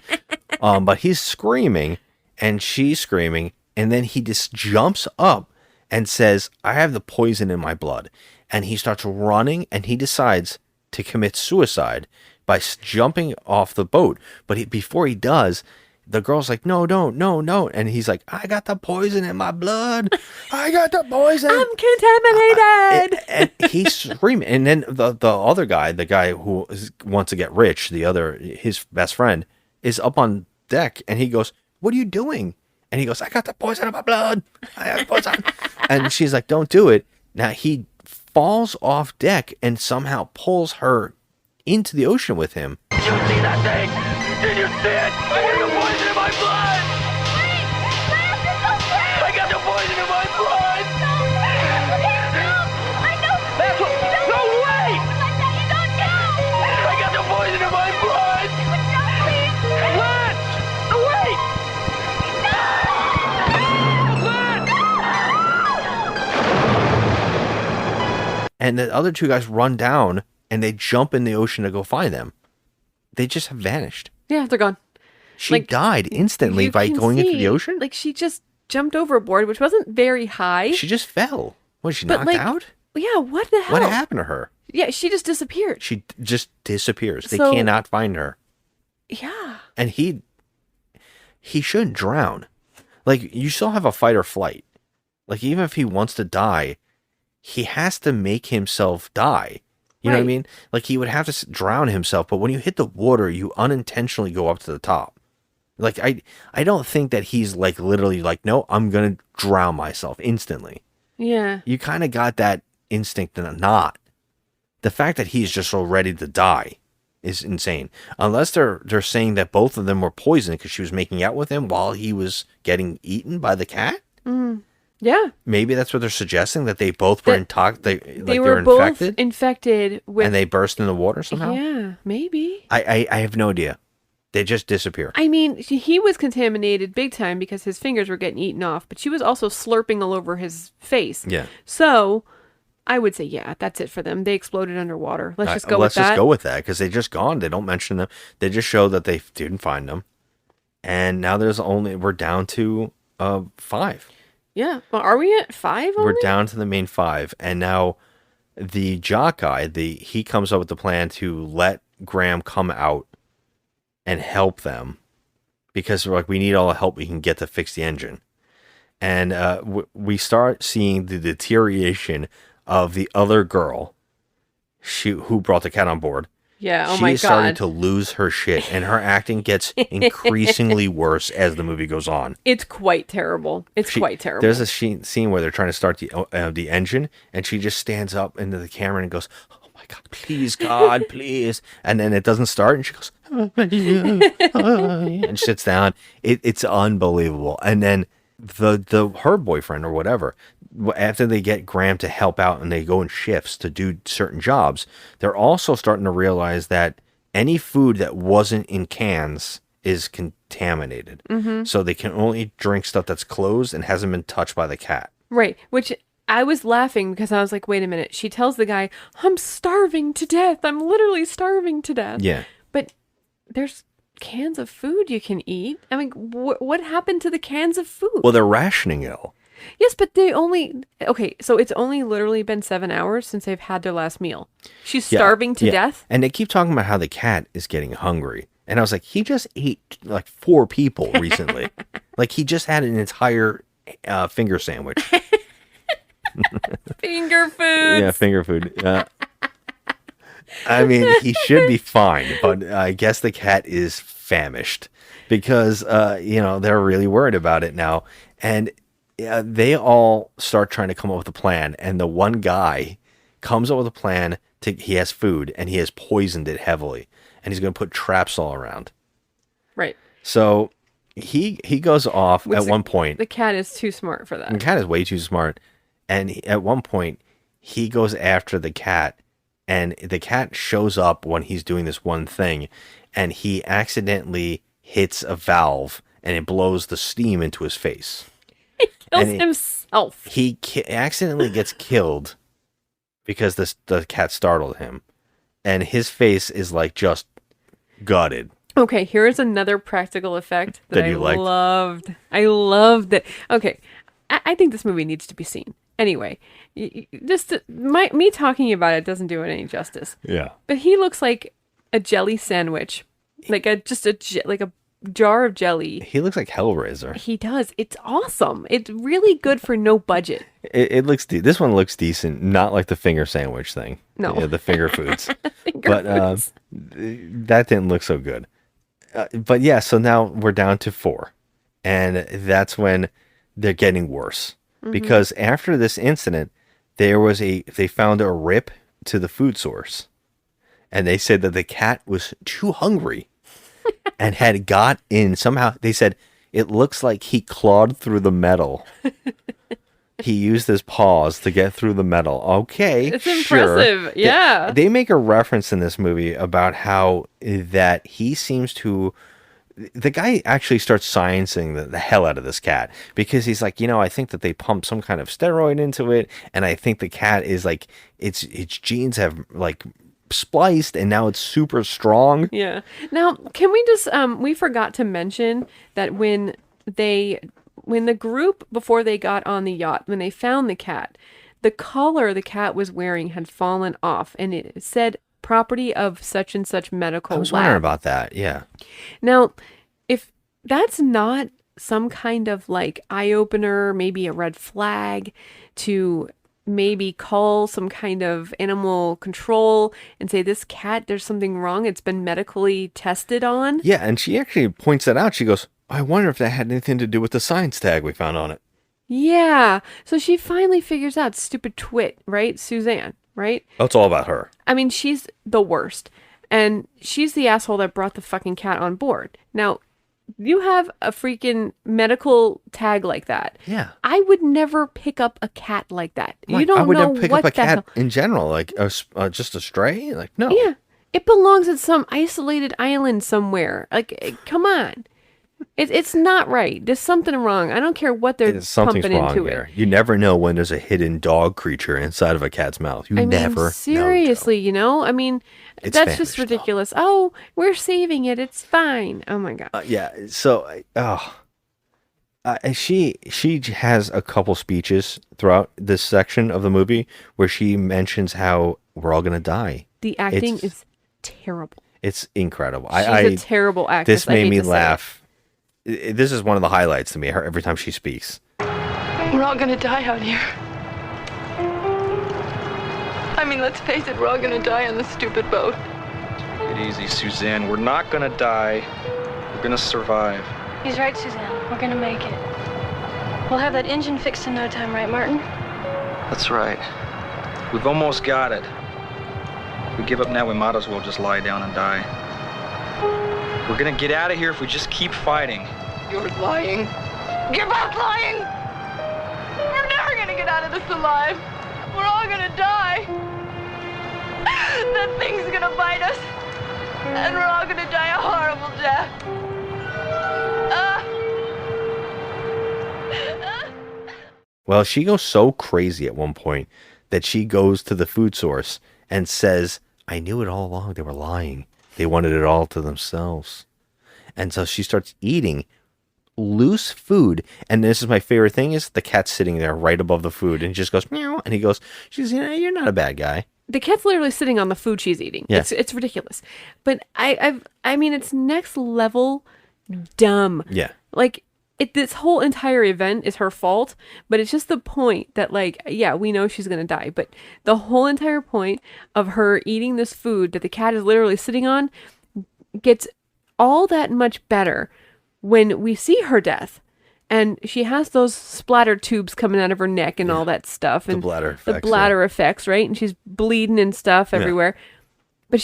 But he's screaming and she's screaming. And then he just jumps up and says, "I have the poison in my blood." And he starts running, and he decides to commit suicide by jumping off the boat. But before he does, the girl's like, "No, don't, no, no." And he's like, "I got the poison in my blood. I got the poison. I'm contaminated. And he's screaming. And then the other guy, the guy who wants to get rich, his best friend, is up on deck, and he goes, "What are you doing?" And he goes, "I got the poison in my blood. I have poison." And she's like, "Don't do it." Now he falls off deck and somehow pulls her into the ocean with him. Did you see that thing? Did you see it? I got the poison in my blood! I got the poison in my blood! That's what... No, wait! I got the poison in my blood! Let's! Wait! And the other two guys run down and they jump in the ocean to go find them. They just have vanished. Yeah, they're gone. She died instantly You by can going into see, the ocean? Like she just jumped overboard, which wasn't very high. She just fell. Was she But, knocked like, out? Yeah, what the hell? What happened to her? Yeah, she just disappeared. She just disappears. They So- cannot find her. Yeah. And he shouldn't drown. Like, you still have a fight or flight. Like, even if he wants to die, he has to make himself die. You know what I mean? Like, he would have to drown himself, but when you hit the water, you unintentionally go up to the top. Like, I don't think that he's, like, literally like, no, I'm going to drown myself instantly. Yeah. You kind of got that instinct and not. The fact that he's just so ready to die is insane. Unless they're saying that both of them were poisoned because she was making out with him while he was getting eaten by the cat. Yeah. Maybe that's what they're suggesting, that they both were They were both infected with, and they burst in the water somehow. Yeah, maybe. I have no idea. They just disappear. I mean, he was contaminated big time because his fingers were getting eaten off, but she was also slurping all over his face. Yeah. So I would say, yeah, that's it for them. They exploded underwater. Let's just go with that. Let's just go with that, because they just gone. They don't mention them. They just show that they didn't find them. And now we're down to 5. Yeah. Well, are we at 5 only? We're down to the main 5. And now the jock guy, he comes up with the plan to let Graham come out and help them, because we're like, we need all the help we can get to fix the engine. And we start seeing the deterioration of the other girl who brought the cat on board. Yeah, oh my God. She's starting to lose her shit, and her acting gets increasingly worse as the movie goes on. It's quite terrible. Quite terrible. There's a scene where they're trying to start the engine, and she just stands up into the camera and goes, "Oh my God, please, God, please!" And then it doesn't start, and she goes, and sits down. It's unbelievable. And then her boyfriend or whatever, after they get Graham to help out and they go in shifts to do certain jobs, they're also starting to realize that any food that wasn't in cans is contaminated. Mm-hmm. So they can only drink stuff that's closed and hasn't been touched by the cat. Right. Which I was laughing because I was like, wait a minute. She tells the guy, I'm starving to death. I'm literally starving to death. Yeah. But there's cans of food you can eat. I mean, what happened to the cans of food? Well, they're rationing it all. Yes, but so it's only literally been 7 hours since they've had their last meal. She's starving to death. And they keep talking about how the cat is getting hungry. And I was like, he just ate like 4 people recently. Like, he just had an entire finger sandwich. Finger food. Yeah, finger food. I mean, he should be fine, but I guess the cat is famished because, they're really worried about it now. And they all start trying to come up with a plan. And the one guy comes up with a plan he has food and he has poisoned it heavily. And he's going to put traps all around. Right. So he goes off at one point. The cat is too smart for that. The cat is way too smart. And at one point, he goes after the cat. And the cat shows up when he's doing this one thing, and he accidentally hits a valve, and it blows the steam into his face. He kills himself. He accidentally gets killed because the cat startled him, and his face is like just gutted. Okay, here's another practical effect that I liked. loved. I loved it. Okay, I think this movie needs to be seen. Anyway, me talking about it doesn't do it any justice. Yeah. But he looks like a jelly sandwich, like a jar of jelly. He looks like Hellraiser. He does. It's awesome. It's really good for no budget. It looks. This one looks decent, not like the finger sandwich thing. No, the finger foods. Foods. That didn't look so good. But yeah, so now we're down to 4, and that's when they're getting worse. Because after this incident, they found a rip to the food source. And they said that the cat was too hungry and had got in somehow. They said it looks like he clawed through the metal. He used his paws to get through the metal. Okay, it's impressive. Yeah. They make a reference in this movie about how that he seems to... The guy actually starts sciencing the hell out of this cat, because he's like, I think that they pumped some kind of steroid into it, and I think the cat is like, its genes have like spliced, and now it's super strong. Yeah. Now, can we just we forgot to mention that when the group, before they got on the yacht, when they found the cat, the collar the cat was wearing had fallen off, and it said property of such and such medical I was lab. wondering about that. Yeah. Now, if that's not some kind of like eye opener, maybe a red flag to maybe call some kind of animal control and say, this cat, there's something wrong. It's been medically tested on. Yeah, and she actually points that out. She goes, I wonder if that had anything to do with the science tag we found on it. Yeah. So she finally figures out, stupid twit, right? Suzanne, right? Oh, it's all about her. I mean, she's the worst. And she's the asshole that brought the fucking cat on board. Now, you have a freaking medical tag like that. Yeah. I would never pick up a cat like that. Like, You don't I would know never pick what up a the hell. cat in general, like just a stray. Like, no. Yeah. It belongs at some isolated island somewhere. Like, come on. It's not right. There's something wrong. I don't care what they're Something's pumping wrong into here. it. You never know when there's a hidden dog creature inside of a cat's mouth. You I never mean, seriously, you know? I mean, It's that's just famished, ridiculous. Oh, we're saving it. It's fine. Oh my God. Yeah. So, she has a couple speeches throughout this section of the movie where she mentions how we're all gonna die. The acting is terrible. It's incredible. She's a terrible actress. This made I hate me to say it. laugh. This is one of the highlights to me. Every time she speaks. We're all gonna die out here. I mean, let's face it, we're all gonna die on this stupid boat. Take it easy, Suzanne. We're not gonna die. We're gonna survive. He's right, Suzanne. We're gonna make it. We'll have that engine fixed in no time, right, Martin? That's right. We've almost got it. If we give up now, we might as well just lie down and die. We're gonna get out of here if we just keep fighting. You're lying. You're both lying! We're never gonna get out of this alive. We're all gonna die. That thing's gonna bite us. And we're all gonna die a horrible death. Well, she goes so crazy at one point that she goes to the food source and says, I knew it all along. They were lying. They wanted it all to themselves. And so she starts eating loose food. And this is my favorite thing is the cat's sitting there right above the food and he just goes, meow. And he goes, she's, you're not a bad guy. The cat's literally sitting on the food she's eating. Yeah. It's ridiculous. But I mean, it's next level dumb. Yeah. Like, this whole entire event is her fault, but it's just the point that, like, yeah, we know she's going to die, but the whole entire point of her eating this food that the cat is literally sitting on gets all that much better when we see her death. And she has those splatter tubes coming out of her neck and all that stuff. And the bladder effects. The bladder effects, right? And she's bleeding and stuff everywhere. But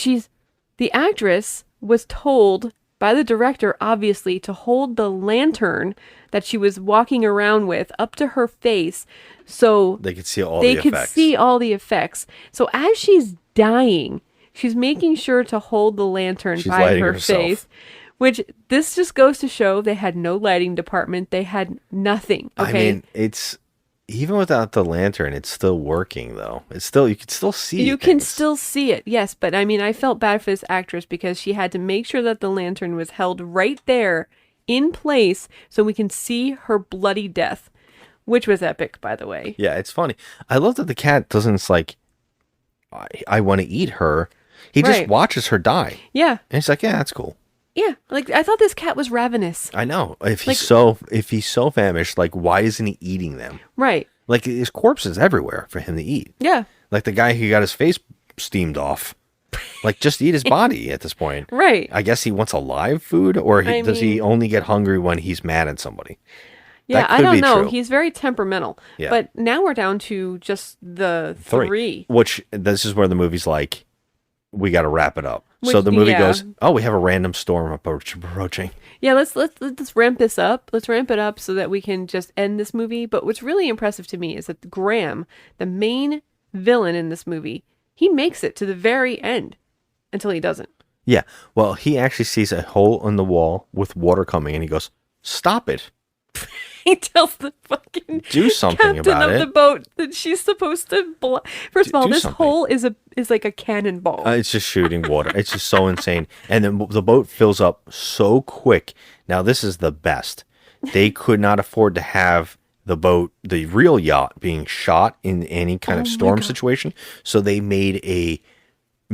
the actress was told by the director, obviously, to hold the lantern that she was walking around with up to her face so they could see all the effects. So as she's dying, she's making sure to hold the lantern by her face, which this just goes to show they had no lighting department. They had nothing. Okay? I mean, it's even without the lantern, it's still working though. It's still, you can still see You can still see it, yes. But I mean, I felt bad for this actress because she had to make sure that the lantern was held right there in place so we can see her bloody death, which was epic, by the way. Yeah, it's funny. I love that the cat doesn't, it's like, I want to eat her. He just watches her die. Yeah. And he's like, yeah, that's cool. Yeah, like I thought this cat was ravenous. I know. If he's so famished, like why isn't he eating them? Right. Like his corpse is everywhere for him to eat. Yeah. Like the guy who got his face steamed off. Like just eat his body at this point. Right. I guess he wants a live food, or does he only get hungry when he's mad at somebody? Yeah, I don't know. True. He's very temperamental. Yeah. But now we're down to just the three. Which this is where the movie's like, we got to wrap it up. So the movie goes, oh, we have a random storm approaching. Yeah, let's ramp this up. Let's ramp it up so that we can just end this movie. But what's really impressive to me is that Graham, the main villain in this movie, he makes it to the very end until he doesn't. Yeah. Well, he actually sees a hole in the wall with water coming and he goes, stop it. He tells the fucking do something captain about of it. the boat that she's supposed to First of all, this hole is like a cannonball. It's just shooting water. It's just so insane. And then the boat fills up so quick. Now, this is the best. They could not afford to have the boat, the real yacht, being shot in any kind of storm situation. So they made a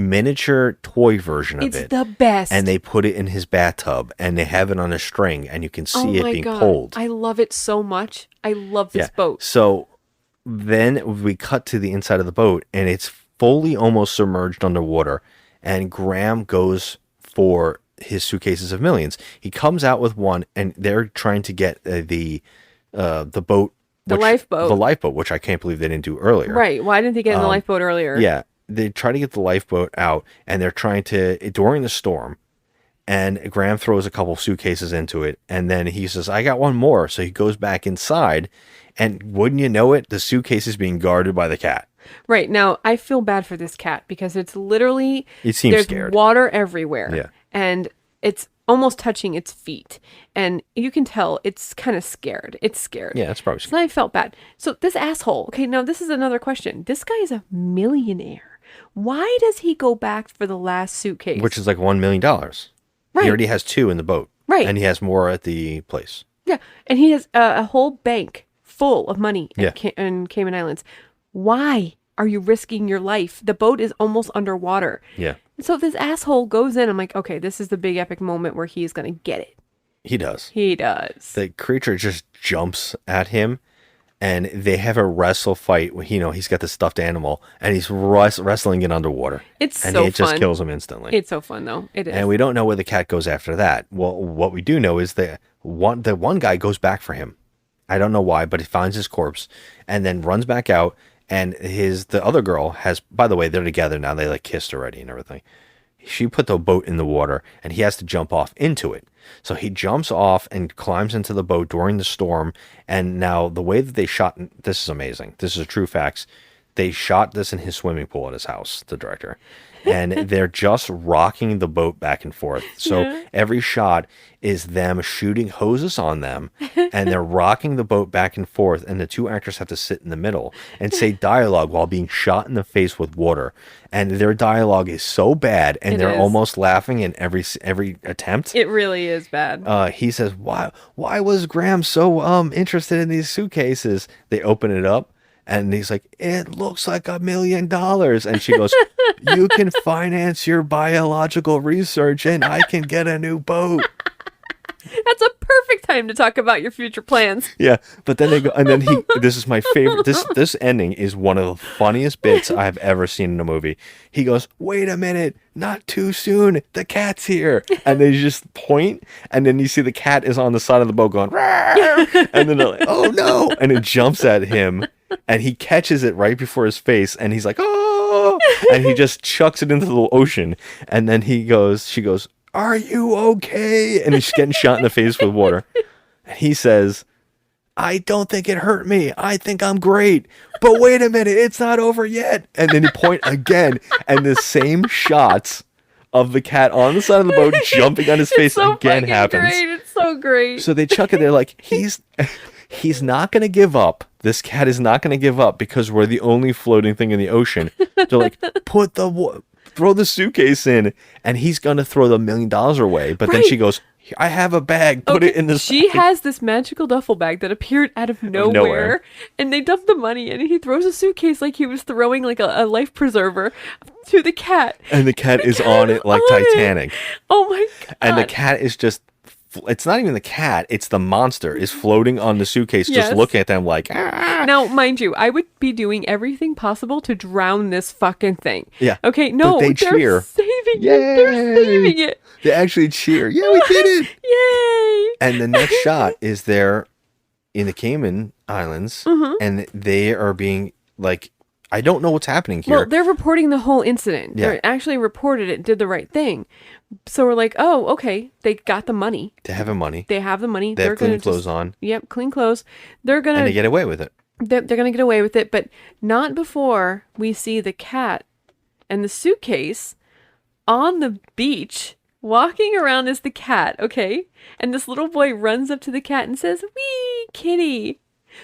miniature toy version of It's it. the best. And they put it in his bathtub, and they have it on a string, and you can see it being God. pulled. I love it so much. I love this boat. So then we cut to the inside of the boat, and it's fully almost submerged underwater. And Graham goes for his suitcases of millions. He comes out with one, and they're trying to get the boat. The lifeboat. The lifeboat, which I can't believe they didn't do earlier. Right. Why didn't they get in the lifeboat earlier? Yeah. They try to get the lifeboat out, and they're trying to, during the storm, and Graham throws a couple suitcases into it, and then he says, I got one more. So he goes back inside, and wouldn't you know it, the suitcase is being guarded by the cat. Right. Now, I feel bad for this cat because it's literally... It seems there's scared. Water everywhere. Yeah. And it's almost touching its feet. And you can tell it's kind of scared. It's scared. Yeah, it's probably So I felt bad. So this asshole... Okay, now this is another question. This guy is a millionaire. Why does he go back for the last suitcase? Which is like $1 million. Right. He already has 2 in the boat. Right. And he has more at the place. Yeah. And he has a whole bank full of money Yeah. in Cayman Islands. Why are you risking your life? The boat is almost underwater. Yeah. And so this asshole goes in. I'm like, okay, this is the big epic moment where he's going to get it. He does. He does. The creature just jumps at him, and they have a wrestle fight. He's got the stuffed animal, and he's wrestling it underwater. It's and so it just fun. kills him instantly. It's so fun, though. It is. And we don't know where the cat goes after that. Well, what we do know is that the one guy goes back for him. I don't know why, but he finds his corpse and then runs back out. And the other girl has, by the way, they're together now. They like kissed already and everything. She put the boat in the water, and he has to jump off into it. So he jumps off and climbs into the boat during the storm. And now the way that they shot, this is amazing. This is true facts. They shot this in his swimming pool at his house, the director. And they're just rocking the boat back and forth. So every shot is them shooting hoses on them, and they're rocking the boat back and forth, and the 2 actors have to sit in the middle and say dialogue while being shot in the face with water. And their dialogue is so bad, and they're almost laughing in every attempt. It really is bad. He says, why was Graham so interested in these suitcases? They open it up, and he's like, it looks like $1 million. And she goes, you can finance your biological research, and I can get a new boat. That's a perfect time to talk about your future plans. Yeah, but then they go, and then this is my favorite. This ending is one of the funniest bits I've ever seen in a movie. He goes, wait a minute, not too soon. The cat's here. And they just point, and then you see the cat is on the side of the boat going, "Rawr!" And then they're like, oh no. And it jumps at him, and he catches it right before his face, and he's like, oh, and he just chucks it into the ocean. And then she goes, are you okay? And he's getting shot in the face with water. And he says, I don't think it hurt me. I think I'm great. But wait a minute, it's not over yet. And then he point again, and the same shots of the cat on the side of the boat jumping on his face so again happens. Great. It's so great. So they chuck it there like, he's not going to give up. This cat is not going to give up because we're the only floating thing in the ocean. They're like, throw the suitcase in, and he's gonna throw the $1 million away. But then she goes, I have a bag, put it in the She bag. has this magical duffel bag that appeared out of nowhere, and they dump the money in, and he throws a suitcase like he was throwing like a life preserver to the cat. And the cat is on it like Titanic. Oh my god. And the cat is just, it's not even the cat, it's the monster is floating on the suitcase, just looking at them like, ah. Now, mind you, I would be doing everything possible to drown this fucking thing. Yeah. Okay, no, but they they're cheer. saving it. They're saving it. They actually cheer. Yeah, we did it. Yay. And the next shot is there in the Cayman Islands, and they are being like, I don't know what's happening here. Well, they're reporting the whole incident. Yeah. They actually reported it, did the right thing. So we're like, oh, okay, they got the money. They have the money. They have the money. They have clean clothes on. Yep, clean clothes. They're gonna. And they get away with it. They're gonna get away with it, but not before we see the cat and the suitcase on the beach walking around as the cat. Okay, and this little boy runs up to the cat and says, "Wee, kitty."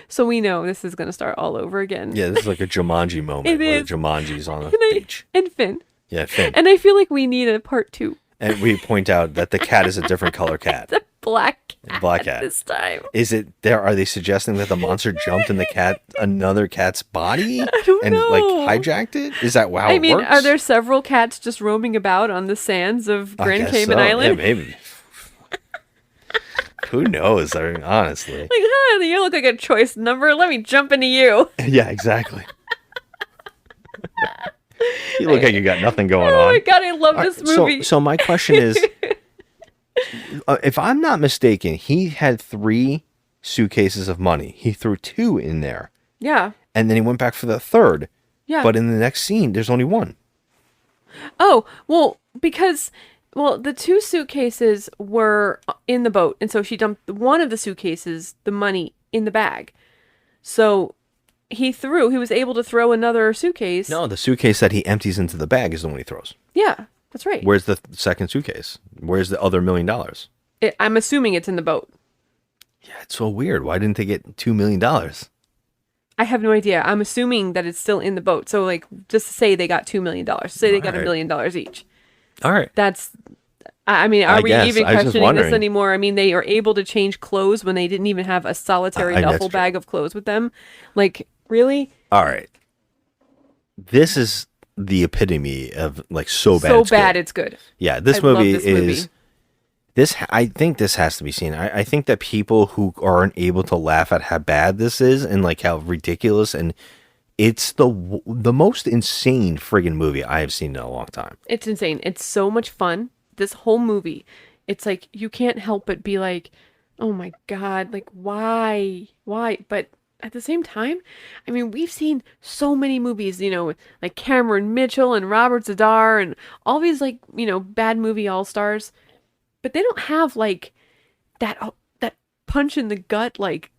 So we know this is gonna start all over again. Yeah, this is like a Jumanji moment It where is. Jumanji's on the beach. And Finn. Yeah, Finn. And I feel like we need a part 2. And we point out that the cat is a different color cat. black cat Black cat. this time. Is it there? Are they suggesting that the monster jumped in another cat's body and know. like hijacked it? Is that how I it mean, works? are there several cats just roaming about on the sands of I Grand guess Cayman so. Island? Yeah, maybe. Who knows? I mean, honestly. Like, huh, you look like a choice number. Let me jump into you. Yeah, exactly. You look like you got nothing going Oh on. my god, I love All this right, movie. So my question is, if I'm not mistaken, he had 3 suitcases of money. He threw 2 in there, Yeah. and then he went back for the 3rd. Yeah. But in the next scene, there's only 1. Oh, well, because the 2 suitcases were in the boat, and so she dumped one of the suitcases, the money, in the bag. So he was able to throw another suitcase. No, the suitcase that he empties into the bag is the one he throws. Yeah, that's right. Where's the second suitcase? Where's the other $1 million? I'm assuming it's in the boat. Yeah, it's so weird. Why didn't they get $2 million? I have no idea. I'm assuming that it's still in the boat. So, like, just to say they got $2 million. Say they got $1 million each. All right. That's, I mean, are we guess. even I was just questioning this wondering. anymore? I mean, they are able to change clothes when they didn't even have a solitary that's duffel true. bag of clothes with them. Like, really? All right. This is the epitome of like so bad. So it's bad good. it's good. Yeah, this I love movie this is movie. this. I think this has to be seen. I think that people who aren't able to laugh at how bad this is and like how ridiculous and it's the most insane friggin' movie I have seen in a long time. It's insane. It's so much fun. This whole movie, it's like you can't help but be like, oh my God, like why? But at the same time, I mean, we've seen so many movies, like Cameron Mitchell and Robert Zadar and all these like, bad movie all-stars, but they don't have like that punch in the gut, like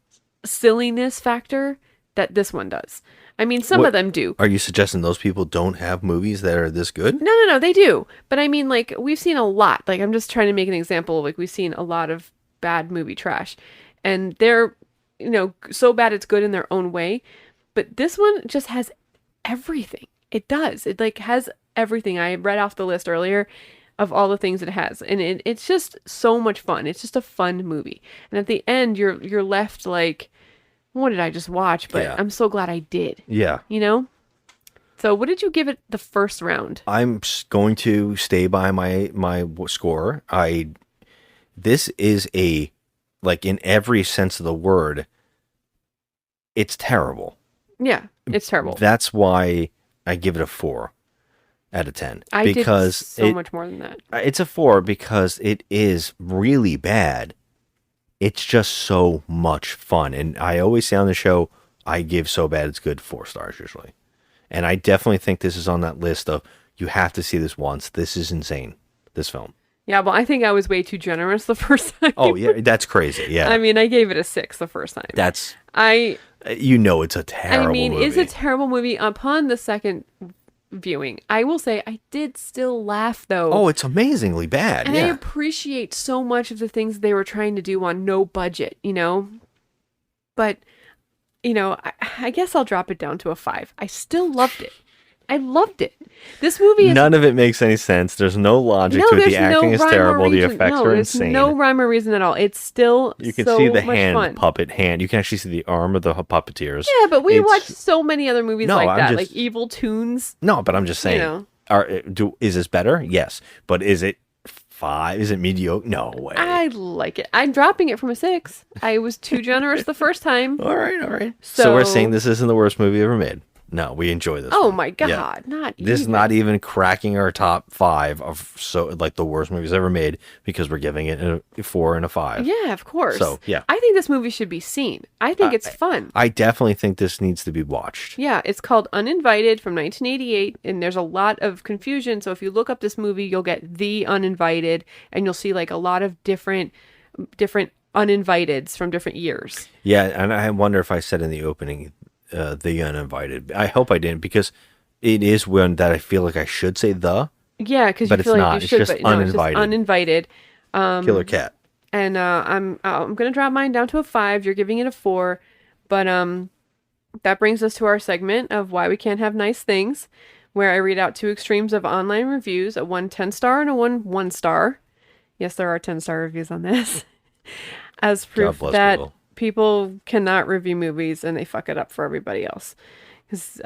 silliness factor that this one does. I mean, some of them do. Are you suggesting those people don't have movies that are this good? No, they do. But I mean, like, we've seen a lot. Like, I'm just trying to make an example. Like, we've seen a lot of bad movie trash. And they're, so bad it's good in their own way. But this one just has everything. It does. It, like, has everything. I read off the list earlier of all the things it has. And it's just so much fun. It's just a fun movie. And at the end, you're left, like, what did I just watch? But Yeah. I'm so glad I did. Yeah. So what did you give it the first round? I'm going to stay by my score. This is like in every sense of the word, it's terrible. Yeah, it's terrible. That's why I give it a 4 out of 10. I because did so much more than that. It's a 4 because it is really bad. It's just so much fun. And I always say on the show, I give So Bad It's Good 4 stars usually. And I definitely think this is on that list of you have to see this once. This is insane, this film. Yeah, well, I think I was way too generous the first time. Oh, yeah, that's crazy. Yeah. I mean, I gave it a 6 the first time. That's, it's a terrible movie. It's a terrible movie. Upon the second viewing, I will say I did still laugh though. Oh, it's amazingly bad. And I Yeah. appreciate so much of the things they were trying to do on no budget, But, I guess I'll drop it down to a 5. I still loved it. I loved it. This movie is... None of it makes any sense. There's no logic to it. The acting is terrible. The effects are insane. No rhyme or reason at all. It's still You can so see the much fun. puppet hand. You can actually see the arm of the puppeteers. Yeah, but we It's- watched so many other movies No, like I'm that, just- like Evil Toons. No, but I'm just saying. Is this better? Yes. But is it 5? Is it mediocre? No way. I like it. I'm dropping it from a 6. I was too generous the first time. All right. So we're saying this isn't the worst movie ever made. No, we enjoy this. Oh one. my God, Yeah. not This is even. not even cracking our top 5 of the worst movies ever made because we're giving it a 4 and a 5. Yeah, of course. So, yeah. I think this movie should be seen. I think it's fun. I definitely think this needs to be watched. Yeah, it's called Uninvited from 1988, and there's a lot of confusion. So if you look up this movie, you'll get The Uninvited, and you'll see like a lot of different uninviteds from different years. Yeah, and I wonder if I said in the opening, The Uninvited. I hope I didn't because it is one that I feel like I should say the. Yeah, because you But feel it's like not. you It's should, just but no, it's just Uninvited. Uninvited. Killer Cat. And I'm gonna drop mine down to a 5. You're giving it a 4, but that brings us to our segment of why we can't have nice things, where I read out 2 extremes of online reviews: a 1 10-star and a 1 1-star. Yes, there are 10-star reviews on this. as God proof bless that people. people cannot review movies and they fuck it up for everybody else. Because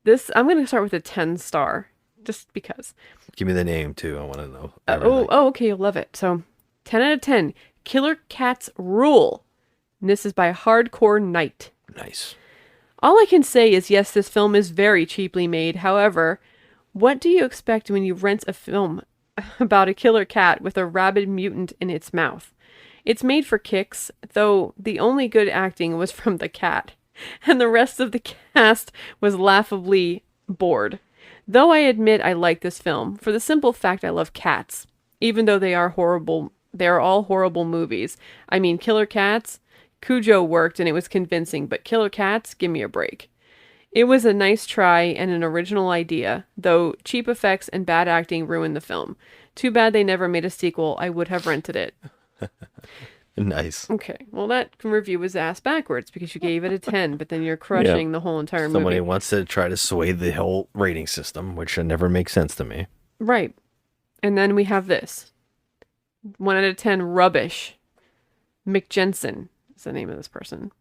this, I'm going to start with a 10-star, just because. Give me the name too. I want to know. Everything. Okay, you'll love it. So, 10 out of 10. Killer Cats Rule. And this is by Hardcore Night. Nice. All I can say is, yes, this film is very cheaply made. However, what do you expect when you rent a film about a killer cat with a rabid mutant in its mouth? It's made for kicks, though the only good acting was from the cat, and the rest of the cast was laughably bored. Though I admit I like this film, for the simple fact I love cats, even though they are horrible. They are all horrible movies. I mean, Killer Cats, Cujo worked and it was convincing, but Killer Cats, give me a break. It was a nice try and an original idea, though cheap effects and bad acting ruined the film. Too bad they never made a sequel. I would have rented it. Nice. Okay, well that review was asked backwards because you gave it a 10, but then you're crushing the whole entire Somebody movie. wants to try to sway the whole rating system, which never makes sense to me. Right. And then we have this. 1 out of 10 rubbish. McJensen is the name of this person.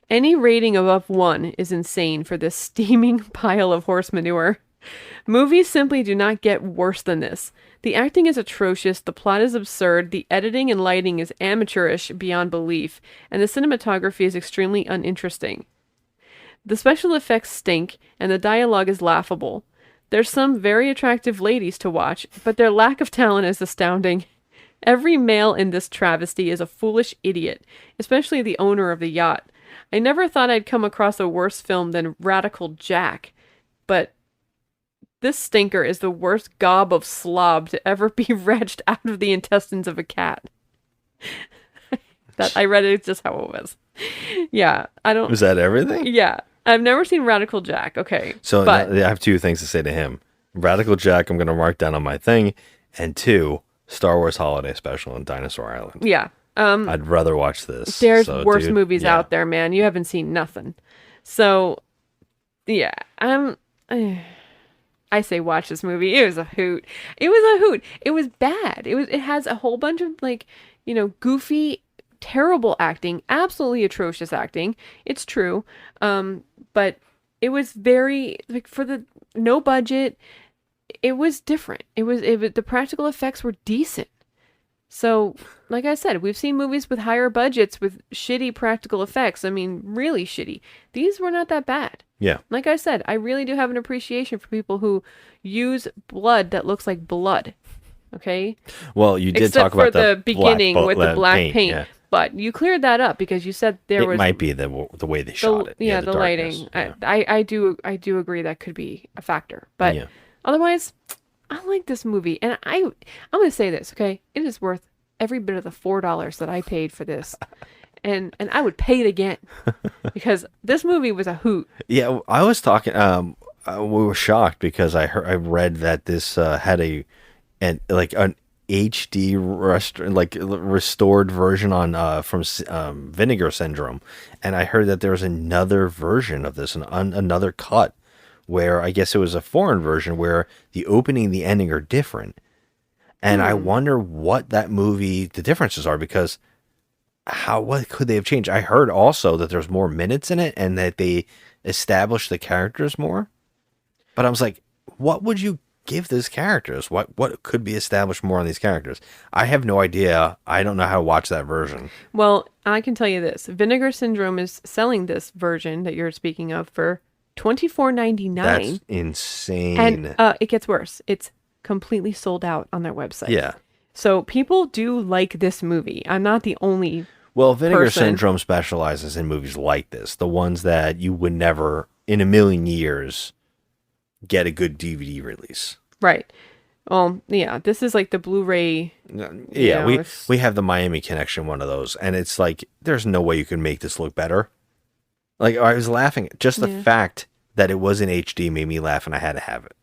Any rating above 1 is insane for this steaming pile of horse manure. Movies simply do not get worse than this. The acting is atrocious, the plot is absurd, the editing and lighting is amateurish beyond belief, and the cinematography is extremely uninteresting. The special effects stink, and the dialogue is laughable. There's some very attractive ladies to watch, but their lack of talent is astounding. Every male in this travesty is a foolish idiot, especially the owner of the yacht. I never thought I'd come across a worse film than Radical Jack, but this stinker is the worst gob of slob to ever be retched out of the intestines of a cat. That I read it just how it was. Yeah, I don't. Was that everything? Yeah, I've never seen Radical Jack. Okay, So but I have two things to say to him. Radical Jack, I'm going to mark down on my thing. And 2, Star Wars Holiday Special in Dinosaur Island. yeah, I'd rather watch this. there's So, worse dude, movies yeah. out there, man. You haven't seen nothing. So, yeah, I say watch this movie. It was a hoot. It was a hoot. It was bad. It has a whole bunch of goofy, terrible acting, absolutely atrocious acting. It's true. But it was very for the no budget, it was different. It was the practical effects were decent. So, like I said, we've seen movies with higher budgets with shitty practical effects. I mean, really shitty. These were not that bad. Yeah. Like I said, I really do have an appreciation for people who use blood that looks like blood. Okay? Well, you did Except talk about for the beginning with the black paint. Yeah. But you cleared that up because you said there was... It might be the way they shot it. Yeah, the darkness. lighting. Yeah. I do agree that could be a factor. But Yeah. otherwise, I like this movie. And I'm going to say this, okay? It is worth every bit of the $4 that I paid for this. And I would pay it again because this movie was a hoot. Yeah, I was talking. We were shocked because I read that this had an HD restored version on from Vinegar Syndrome, and I heard that there was another version of this, another cut where I guess it was a foreign version where the opening and the ending are different, and I wonder what that movie the differences are because. What could they have changed? I heard also that there's more minutes in it and that they established the characters more. But I was like, what would you give these characters? What could be established more on these characters? I have no idea. I don't know how to watch that version. Well, I can tell you this. Vinegar Syndrome is selling this version that you're speaking of for $24.99. That's insane. And it gets worse. It's completely sold out on their website. Yeah. So people do like this movie. I'm not the only Well, Vinegar person. Syndrome specializes in movies like this. The ones that you would never, in a million years, get a good DVD release. Right. Well, yeah, this is like the Blu-ray. Yeah, we have the Miami Connection one of those. And it's like, there's no way you can make this look better. Like, I was laughing. Just the fact that it was in HD made me laugh and I had to have it.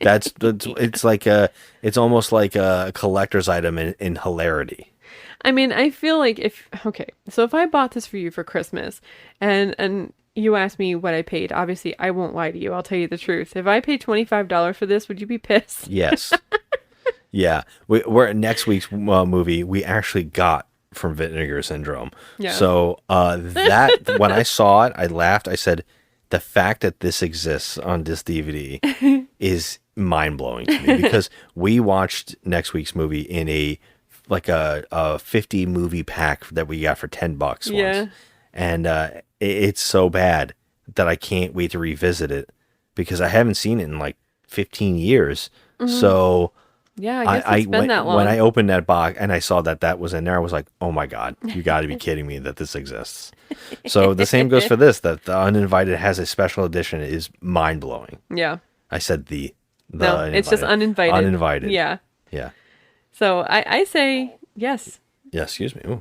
It's almost like a collector's item in hilarity. I mean, I feel like if I bought this for you for Christmas and you asked me what I paid, obviously I won't lie to you. I'll tell you the truth. If I paid $25 for this, would you be pissed? Yes. Yeah, we're next week's movie. We actually got from Vinegar Syndrome. Yeah. So that when I saw it, I laughed. I said, the fact that this exists on this DVD is mind blowing to me because we watched next week's movie in a 50 movie pack that we got for $10 once. Yeah. And it's so bad that I can't wait to revisit it because I haven't seen it in like 15 years. So yeah, I guess it's been that long. When I opened that box and I saw that was in there, I was like, oh my God, you got to be kidding me that this exists. So the same goes for this, that the Uninvited has a special edition is mind blowing. Yeah. I said the no, it's just Uninvited. Uninvited. Yeah. Yeah. So I say yes. Yeah, excuse me.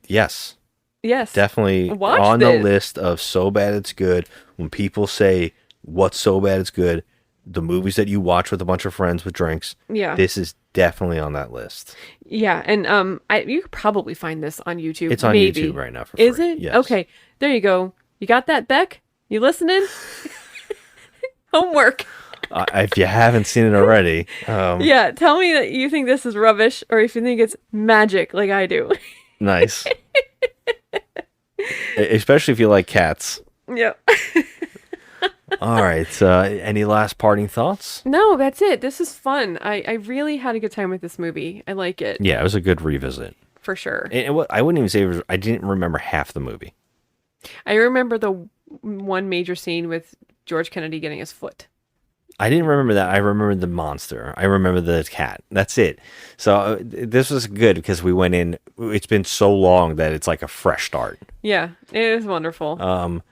Yes. Yes. Definitely Watch on this. the list of so bad it's good. When people say what's so bad it's good, the movies that you watch with a bunch of friends with drinks. Yeah. This is definitely on that list. Yeah, and you could probably find this on YouTube. It's on maybe. YouTube right now for free. Is it? Yes. Okay. There you go. You got that, Beck? You listening? Homework. If you haven't seen it already. Yeah, tell me that you think this is rubbish or if you think it's magic like I do. Nice. Especially if you like cats. Yep. All right. Any last parting thoughts? No, that's it. This is fun. I really had a good time with this movie. I like it. Yeah, it was a good revisit. For sure. I wouldn't even say I didn't remember half the movie. I remember the one major scene with George Kennedy getting his foot. I didn't remember that. I remember the monster. I remember the cat. That's it. So this was good because we went in. It's been so long that it's like a fresh start. Yeah, it is wonderful.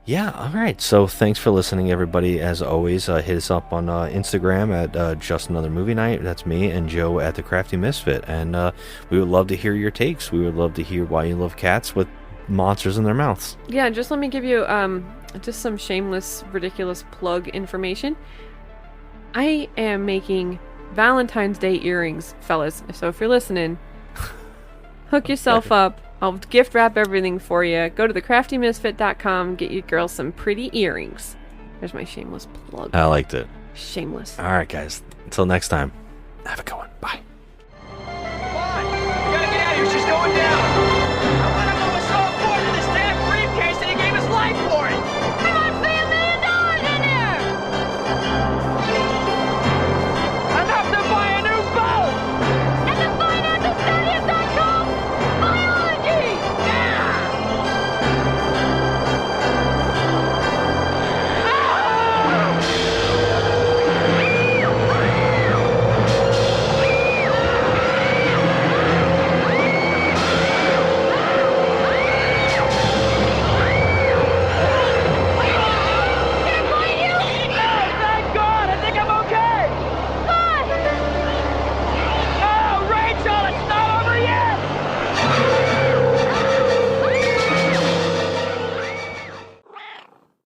Yeah, all right. So thanks for listening, everybody. As always, hit us up on Instagram at Just Another Movie Night. That's me and Joe at The Crafty Misfit. And we would love to hear your takes. We would love to hear why you love cats with monsters in their mouths. Yeah, just let me give you just some shameless, ridiculous plug information. I am making Valentine's Day earrings, fellas. So if you're listening, hook yourself up. I'll gift wrap everything for you. Go to thecraftymisfit.com. Get you girls some pretty earrings. There's my shameless plug. I liked it. Shameless. All right, guys. Until next time, have a good one.